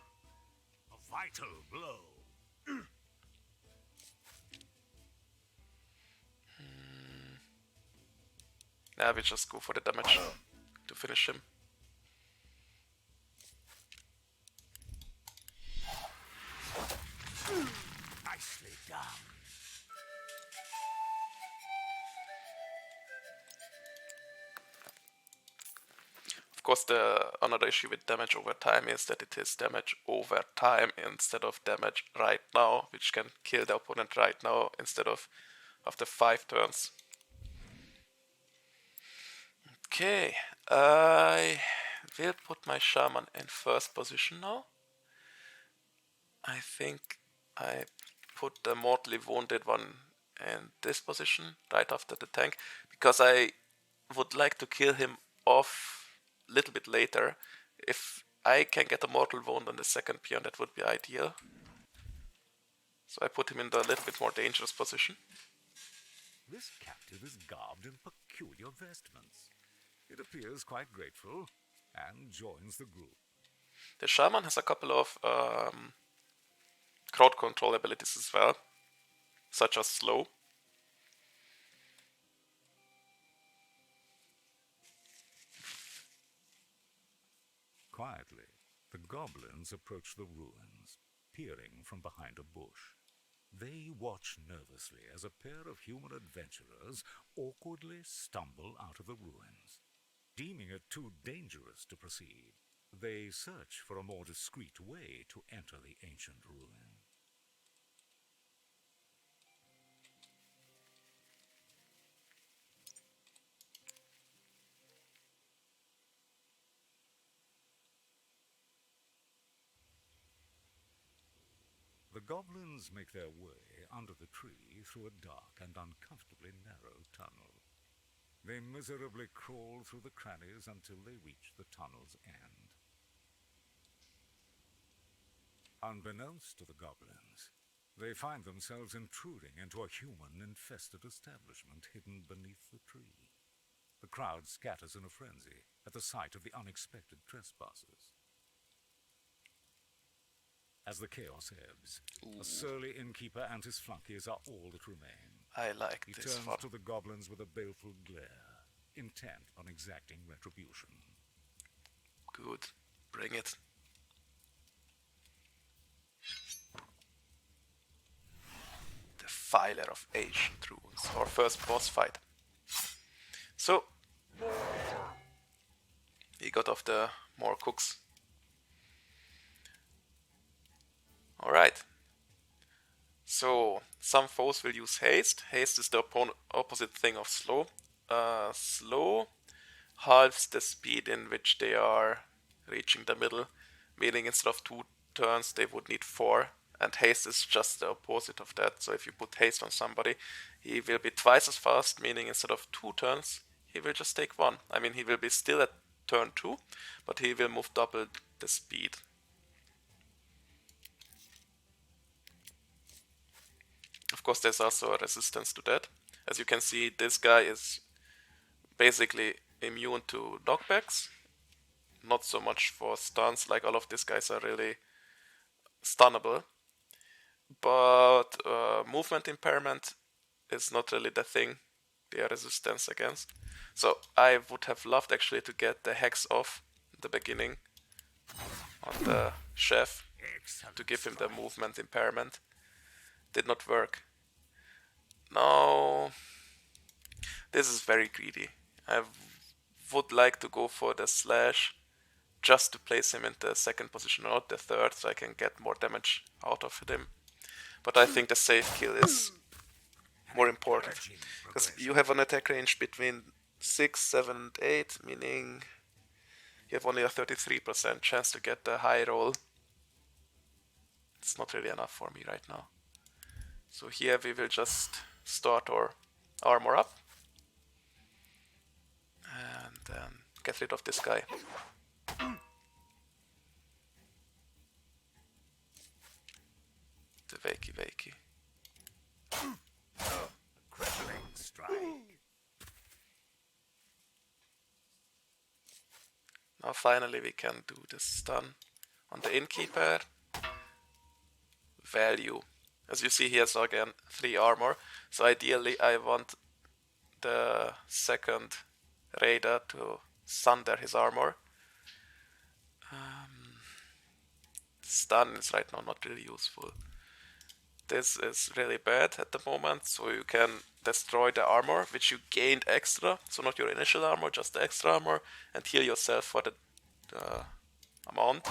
vital blow. Yeah, we just go for the damage to finish him. Nicely done. Of course, the another issue with damage over time is that it is damage over time instead of damage right now, which can kill the opponent right now instead of after 5 turns. Okay, I will put my shaman in first position now. I think I put the mortally wounded one in this position right after the tank because I would like to kill him off a little bit later. If I can get a mortal wound on the second peon, that would be ideal. So I put him in the little bit more dangerous position. This captive is garbed in peculiar vestments. It appears quite grateful and joins the group. The shaman has a couple of crowd control abilities as well, such as slow. Quietly, the goblins approach the ruins, peering from behind a bush. They watch nervously as a pair of human adventurers awkwardly stumble out of the ruins. Deeming it too dangerous to proceed, they search for a more discreet way to enter the ancient ruin. The goblins make their way under the tree through a dark and uncomfortably narrow tunnel. They miserably crawl through the crannies until they reach the tunnel's end. Unbeknownst to the goblins, they find themselves intruding into a human-infested establishment hidden beneath the tree. The crowd scatters in a frenzy at the sight of the unexpected trespassers. As the chaos ebbs, a surly innkeeper and his flunkies are all that remain. I like He this turns one. to the goblins with a baleful glare, intent on exacting retribution. Good. Bring it. The Filer of Ancient Runes, our first boss fight. So, he got off the more cooks. Alright. So, some foes will use haste. Haste is the opposite thing of slow. Slow halves the speed in which they are reaching the middle, meaning instead of 2 turns they would need 4, and haste is just the opposite of that. So if you put haste on somebody, he will be twice as fast, meaning instead of 2 turns, he will just take 1. I mean, he will be still at turn 2, but he will move double the speed. Of course, there's also a resistance to that. As you can see, this guy is basically immune to knockbacks. Not so much for stuns, like all of these guys are really stunnable. But movement impairment is not really the thing they are resistance against. So I would have loved actually to get the hex off in the beginning on the chef to give him the movement impairment. Did not work. Now, this is very greedy. I would like to go for the slash just to place him in the second position or not the third, so I can get more damage out of him. But I think the safe kill is more important, because you have an attack range between 6, 7, and 8, meaning you have only a 33% chance to get the high roll. It's not really enough for me right now. So here we will just start our armor up and then get rid of this guy. The Wakey. Crippling strike. Now finally we can do the stun on the Innkeeper. Value. As you see here, so again 3 armor. So ideally I want the second raider to sunder his armor. Stun is right now not really useful. this is really bad at the moment, so you can destroy the armor, which you gained extra, so not your initial armor, just the extra armor, and heal yourself for the amount.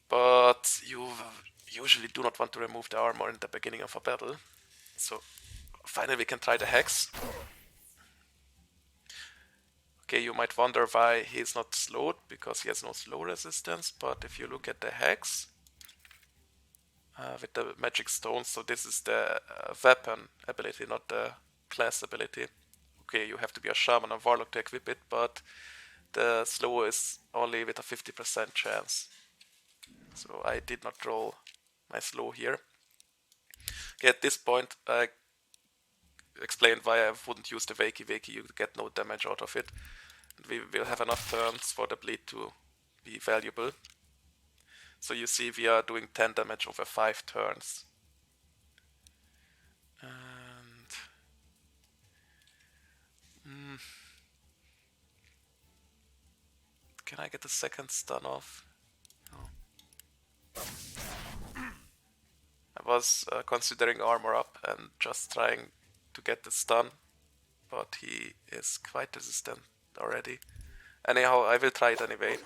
But you usually do not want to remove the armor in the beginning of a battle. So finally we can try the hex. Okay, you might wonder why he's not slowed, because he has no slow resistance, but if you look at the hex with the magic stones, so this is the weapon ability, not the class ability. Okay, you have to be a shaman or warlock to equip it, but the slow is only with a 50% chance. So I did not roll my slow here. Okay, at this point I explained why I wouldn't use the Wakey Wakey, you get no damage out of it. And we will have enough turns for the bleed to be valuable. So you see we are doing 10 damage over 5 turns. And can I get the second stun off? No. I was considering armor up and just trying to get the stun, but he is quite resistant already. Anyhow, I will try it anyway.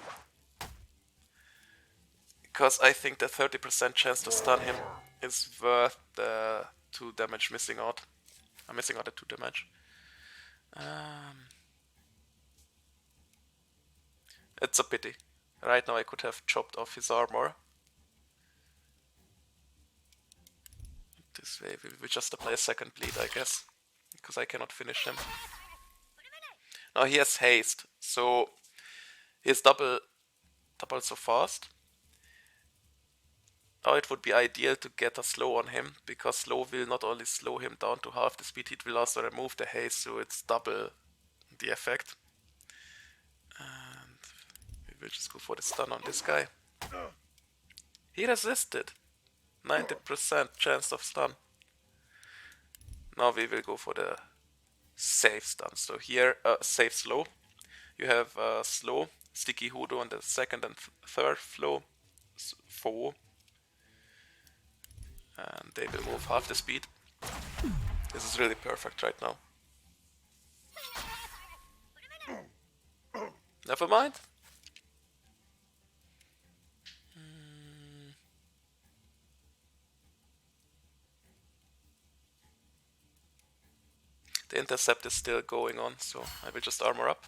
Because I think the 30% chance to stun him is worth the 2 damage missing out. I'm missing out the 2 damage. It's a pity. Right now I could have chopped off his armor. This way we just apply a second bleed, I guess. Because I cannot finish him. Now he has haste, so he's double so fast. Now it would be ideal to get a slow on him, because slow will not only slow him down to half the speed, it will also remove the haste, so it's double the effect. And we will just go for the stun on this guy. He resisted. 90% chance of stun. Now we will go for the safe stun. So here, safe slow. You have slow, sticky hoodoo on the second and third flow. Four. And they will move half the speed. This is really perfect right now. Never mind. The intercept is still going on, so I will just armor up.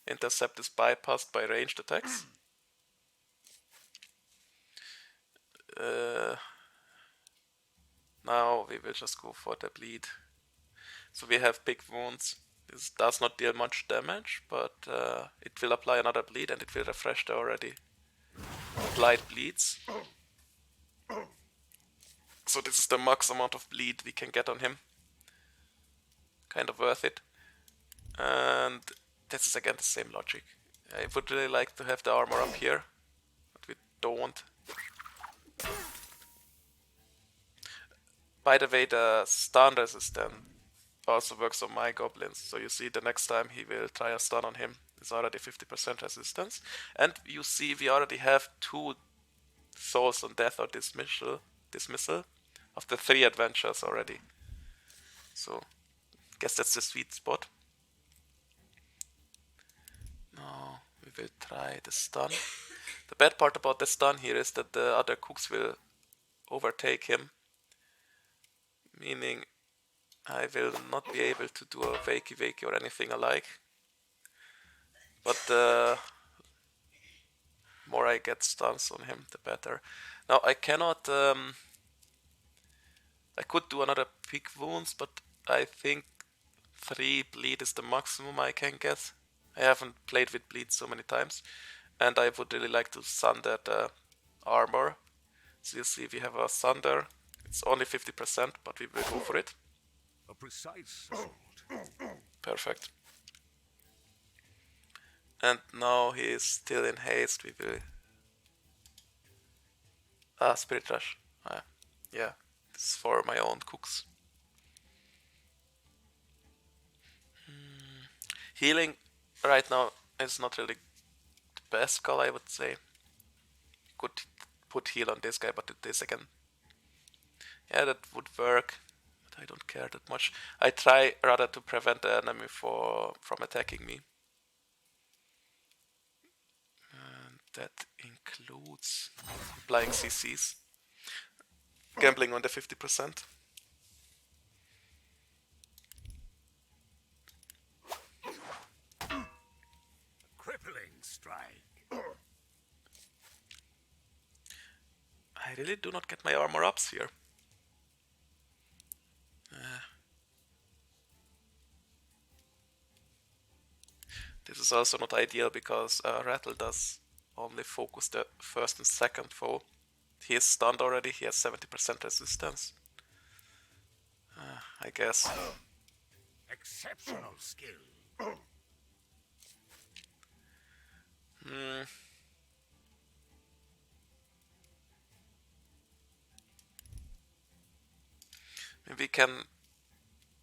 Intercept is bypassed by ranged attacks. Now we will just go for the bleed. So we have big wounds. This does not deal much damage, but it will apply another bleed and it will refresh the already applied bleeds. So this is the max amount of bleed we can get on him. Kind of worth it. And this is again the same logic. I would really like to have the armor up here, but we don't. By the way, the stun resistance also works on my goblins. So you see the next time he will try a stun on him, it's already 50% resistance. And you see we already have 2 souls on death or dismissal of the 3 adventures already. So guess that's the sweet spot. Now we will try the stun. The bad part about the stun here is that the other cooks will overtake him, meaning I will not be able to do a Wakey Wakey or anything alike. But the more I get stuns on him, the better. Now I cannot... I could do another pick wounds, but I think 3 bleed is the maximum I can get. I haven't played with bleed so many times. And I would really like to sunder the armor. So you see we have a sunder. It's only 50%, but we will go for it. A precise assault. Perfect. And now he is still in haste. We will... Spirit Rush. Yeah, this is for my own cooks. Healing right now is not really the best call, I would say. Could put heal on this guy, but do this again. Yeah, that would work, but I don't care that much. I try rather to prevent the enemy from attacking me. And that includes applying CCs. Gambling on the 50%. Crippling strike. I really do not get my armor ups here. This is also not ideal because Rattle does only focus the first and second foe. He is stunned already, he has 70% resistance. I guess. Exceptional skill. Maybe we can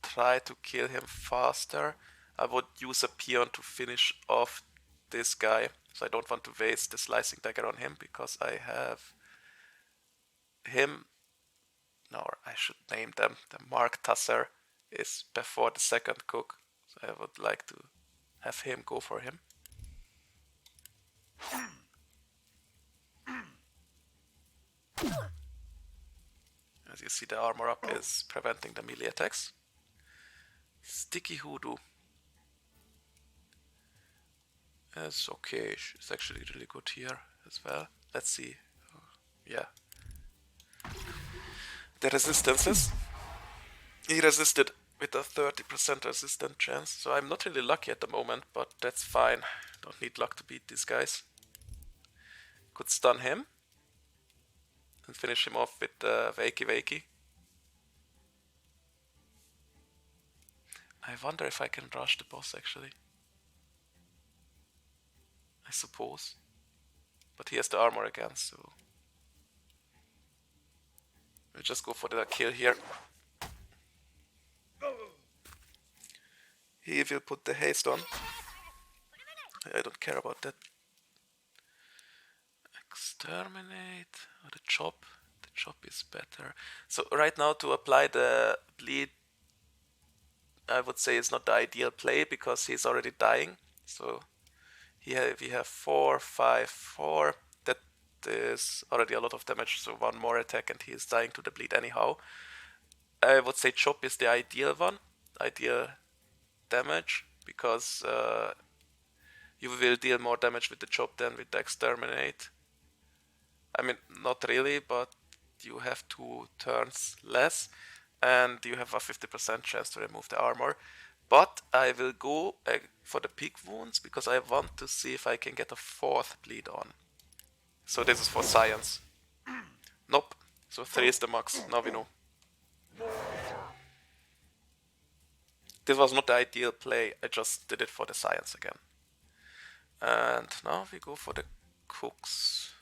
try to kill him faster. I would use a peon to finish off this guy. So I don't want to waste the slicing dagger on him because I have him. No, I should name them. The Mark Tusser is before the second cook. So I would like to have him go for him. As you see, the armor up is preventing the melee attacks. Sticky Hoodoo. It's okay. It's actually really good here as well. Let's see. Yeah. The resistances. He resisted with a 30% resistant chance. So I'm not really lucky at the moment, but that's fine. Don't need luck to beat these guys. Could stun him. And finish him off with Wakey Wakey. I wonder if I can rush the boss actually. I suppose. But he has the armor again, so we'll just go for the kill here. He will put the haste on. I don't care about that. Exterminate or the chop. The chop is better. So right now to apply the bleed, I would say it's not the ideal play because he's already dying. So we have 4, 5, 4. That is already a lot of damage. So one more attack and he is dying to the bleed anyhow. I would say chop is the ideal one, ideal damage, because you will deal more damage with the chop than with the exterminate. I mean, not really, but you have 2 turns less, and you have a 50% chance to remove the armor. But I will go for the pig wounds, because I want to see if I can get a 4th bleed on. So this is for science. Nope. So 3 is the max, now we know. This was not the ideal play, I just did it for the science again. And now we go for the cooks.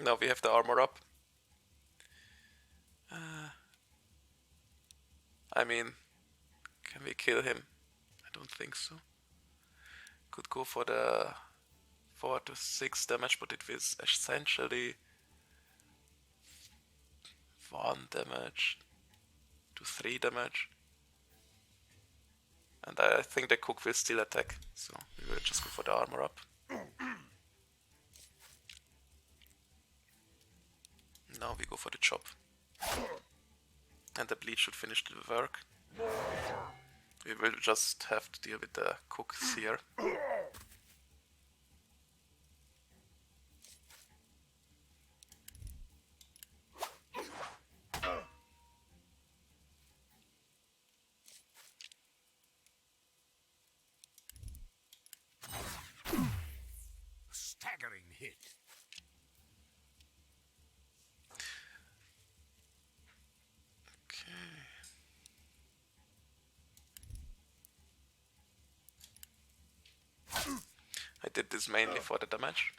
Now we have the armor up. I mean, can we kill him? I don't think so. Could go for the 4 to 6 damage, but it is essentially 1 damage to 3 damage. And I think the cook will still attack, so we will just go for the armor up. Now we go for the chop. And the bleed should finish the work. We will just have to deal with the cooks here. Staggering hit. I did this mainly for the damage.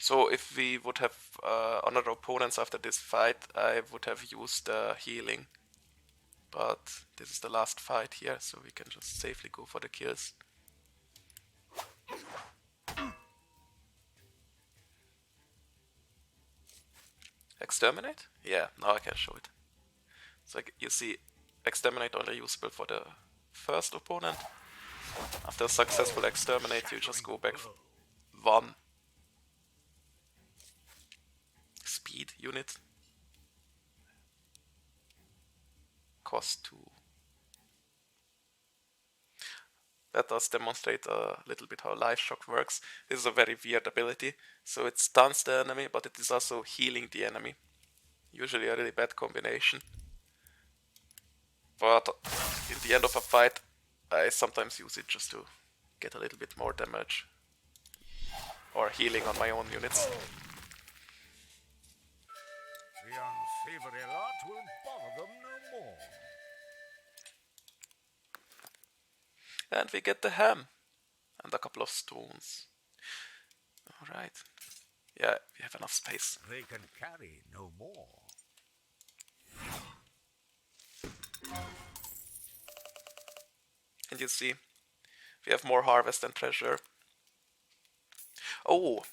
So if we would have honored opponents after this fight, I would have used healing. But this is the last fight here, so we can just safely go for the kills. Exterminate? Yeah, now I can show it. So you see, exterminate only usable for the first opponent. After a successful exterminate, you just go back 1 speed unit. Cost 2. That does demonstrate a little bit how Life Shock works. This is a very weird ability. So it stuns the enemy, but it is also healing the enemy. Usually a really bad combination. But in the end of a fight, I sometimes use it just to get a little bit more damage. Or healing on my own units. The unsavory lot will bother them no more. And we get the ham. And a couple of stones. Alright. Yeah, we have enough space. They can carry no more. And you see, we have more harvest and treasure. Oh!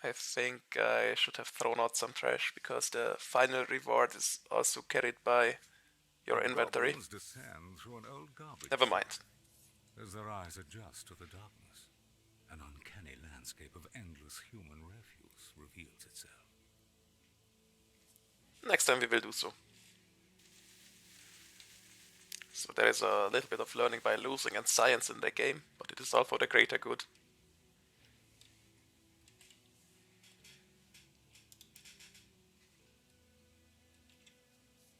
I think I should have thrown out some trash, because the final reward is also carried by your inventory. Descend through an old garbage Never mind. as their eyes adjust to the darkness. An uncanny landscape of endless human refuse reveals itself. Next time we will do so. So there is a little bit of learning by losing and science in the game, but it is all for the greater good.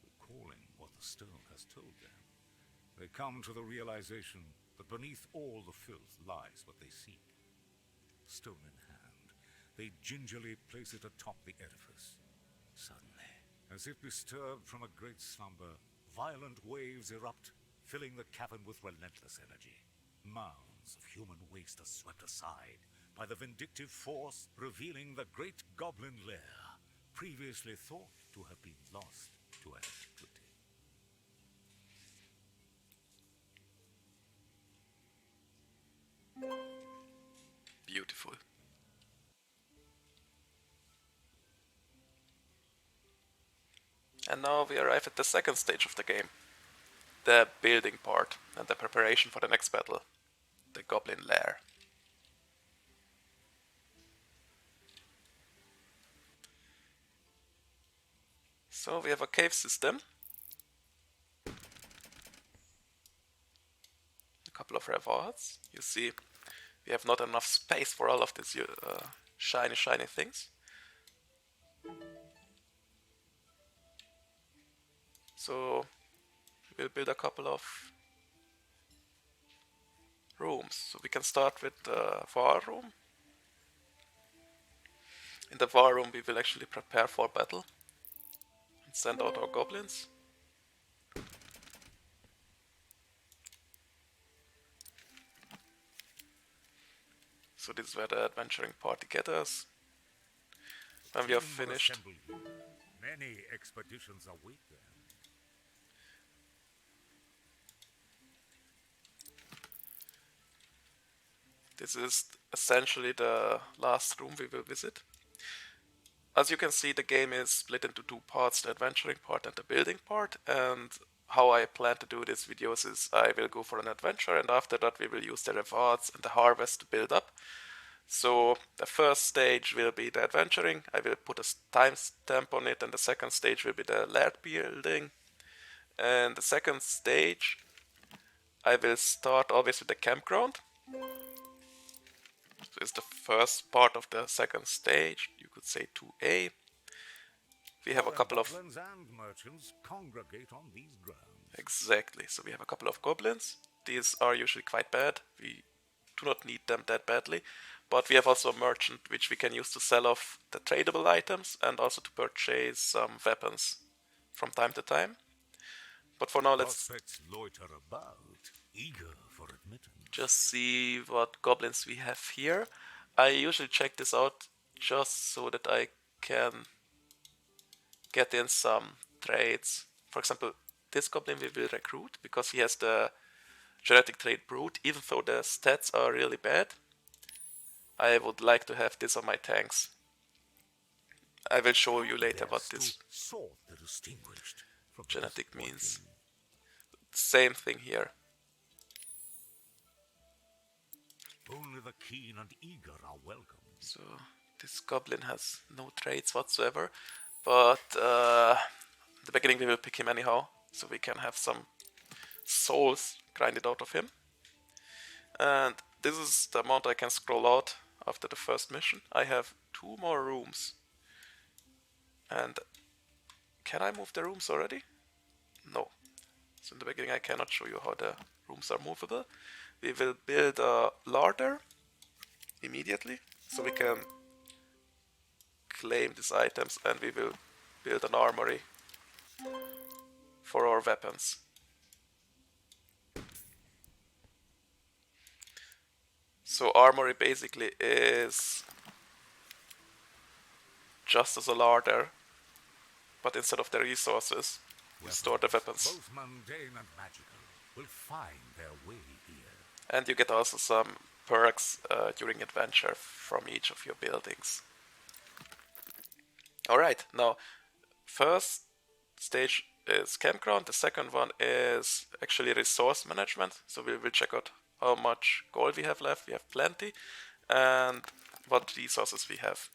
Recalling what the stone has told them, they come to the realization that beneath all the filth lies what they seek. Stone in hand, they gingerly place it atop the edifice. Suddenly, as if disturbed from a great slumber, violent waves erupt, filling the cavern with relentless energy. Mounds of human waste are swept aside by the vindictive force, revealing the great Goblin lair, previously thought to have been lost to antiquity. Beautiful. And now we arrive at the second stage of the game. The building part and the preparation for the next battle. The Goblin lair. So we have a cave system. A couple of rewards. You see, we have not enough space for all of these shiny things. So we'll build a couple of rooms. So we can start with the war room. In the war room we will actually prepare for battle and send out our goblins. So this is where the adventuring party gathers. When we are finished, many expeditions await them. this is essentially the last room we will visit. As you can see, the game is split into two parts, the adventuring part and the building part, and how I plan to do these videos is I will go for an adventure, and after that we will use the rewards and the harvest to build up. So the first stage will be the adventuring, I will put a timestamp on it, and the second stage will be the lair building. And the second stage, I will start always with the campground. So it's the first part of the second stage, you could say 2A. We have a couple of goblins and merchants congregate on these grounds. Exactly, so we have a couple of goblins. These are usually quite bad, we do not need them that badly. But we have also a merchant which we can use to sell off the tradable items and also to purchase some weapons from time to time. But for now let's Prospects loiter about, eager for admittance. just see what goblins we have here. I usually check this out just so that I can get in some traits. For example, this goblin we will recruit because he has the genetic trait brute, even though the stats are really bad. I would like to have this on my tanks. I will show you later what this genetic means. Same thing here. Only the keen and eager are welcome. So this goblin has no traits whatsoever, but in the beginning we will pick him anyhow, so we can have some souls grinded out of him. And this is the amount I can scroll out after the first mission. I have 2 more rooms. And can I move the rooms already? No. So in the beginning I cannot show you how the rooms are movable. We will build a larder immediately, so we can claim these items, and we will build an armory for our weapons. So armory basically is just as a larder, but instead of the resources, we store the weapons. Both mundane and magical will find their way here. And you get also some perks during adventure from each of your buildings. Alright, now first stage is campground, the second one is actually resource management. So we will check out how much gold we have left, we have plenty, and what resources we have.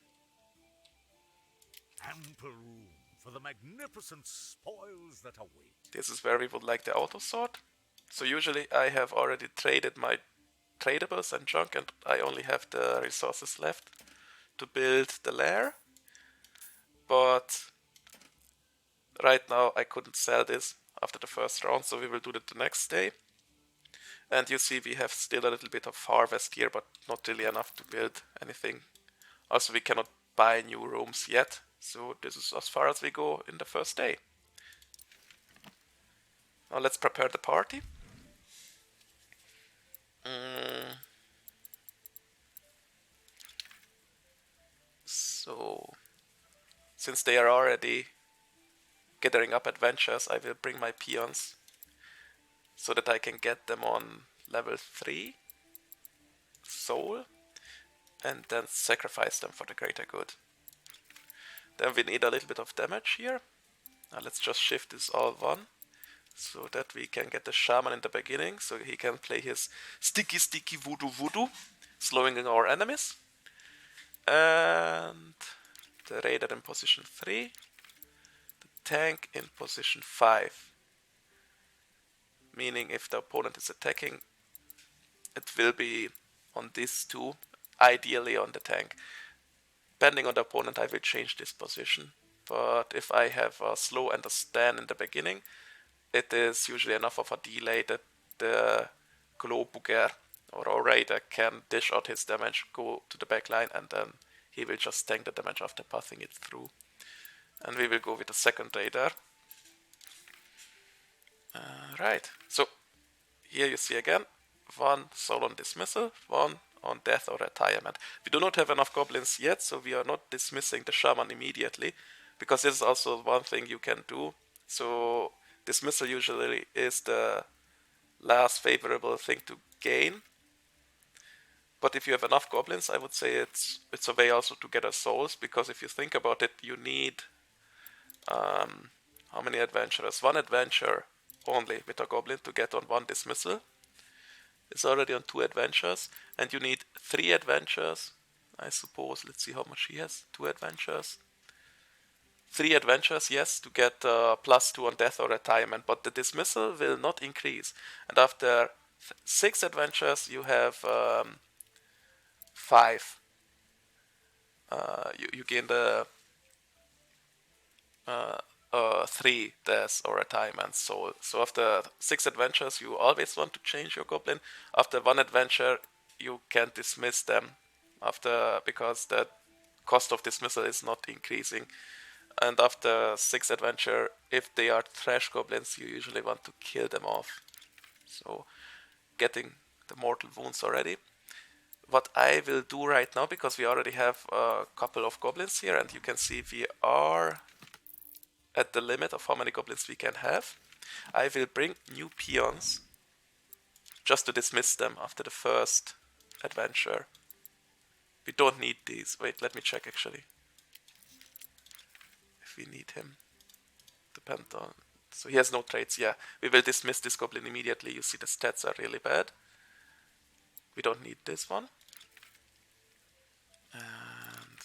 Ample room for the magnificent spoils that await. This is where we would like the auto sort. So usually I have already traded my tradables and junk, and I only have the resources left to build the lair. But right now I couldn't sell this after the first round, so we will do that the next day. And you see we have still a little bit of harvest here, but not really enough to build anything. Also we cannot buy new rooms yet, so this is as far as we go in the first day. Now let's prepare the party. So, since they are already gathering up adventures, I will bring my peons so that I can get them on level 3 soul and then sacrifice them for the greater good. Then we need a little bit of damage here. Now let's just shift this all 1 so that we can get the shaman in the beginning, so he can play his sticky voodoo, slowing in our enemies. And the raider in position 3, the tank in position 5. Meaning if the opponent is attacking, it will be on these 2, ideally on the tank. Depending on the opponent, I will change this position. But if I have a slow and a stand in the beginning, it is usually enough of a delay that the Glowbugger or our raider can dish out his damage, go to the back line, and then he will just tank the damage after passing it through. And we will go with the second raider. Right, so here you see again 1 soul on dismissal, 1 on death or retirement. We do not have enough goblins yet, so we are not dismissing the shaman immediately, because this is also one thing you can do. So dismissal usually is the last favorable thing to gain. But if you have enough goblins, I would say it's a way also to gather souls, because if you think about it, you need how many adventurers? 1 adventure only with a goblin to get on 1 dismissal. It's already on 2 adventures, and you need 3 adventures, I suppose. Let's see how much he has. 2 adventures. 3 adventures, yes, to get +2 on death or retirement, but the dismissal will not increase. And after 6 adventures, you have 5. You gain the 3 deaths or retirement soul. So after 6 adventures, you always want to change your goblin. After 1 adventure, you can dismiss them because the cost of dismissal is not increasing. And after 6 adventure, if they are trash goblins, you usually want to kill them off. So getting the mortal wounds already. What I will do right now, because we already have a couple of goblins here, and you can see we are at the limit of how many goblins we can have, I will bring new peons just to dismiss them after the first adventure. We don't need these. Wait, let me check actually. If we need him. Depend on... So he has no traits, yeah. We will dismiss this goblin immediately. You see the stats are really bad. We don't need this one. And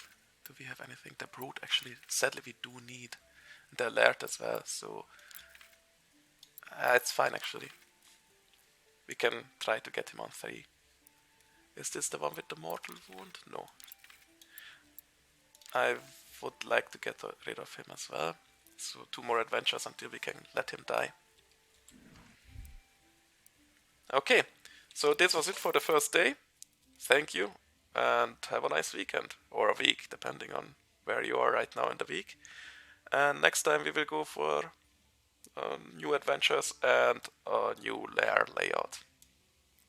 do we have anything? The brute actually, sadly we do need the alert as well, so it's fine actually. We can try to get him on 3. Is this the one with the mortal wound? No. I would like to get rid of him as well. So 2 more adventures until we can let him die. Okay, so this was it for the first day. Thank you, and have a nice weekend, or a week, depending on where you are right now in the week. And next time we will go for new adventures and a new lair layout.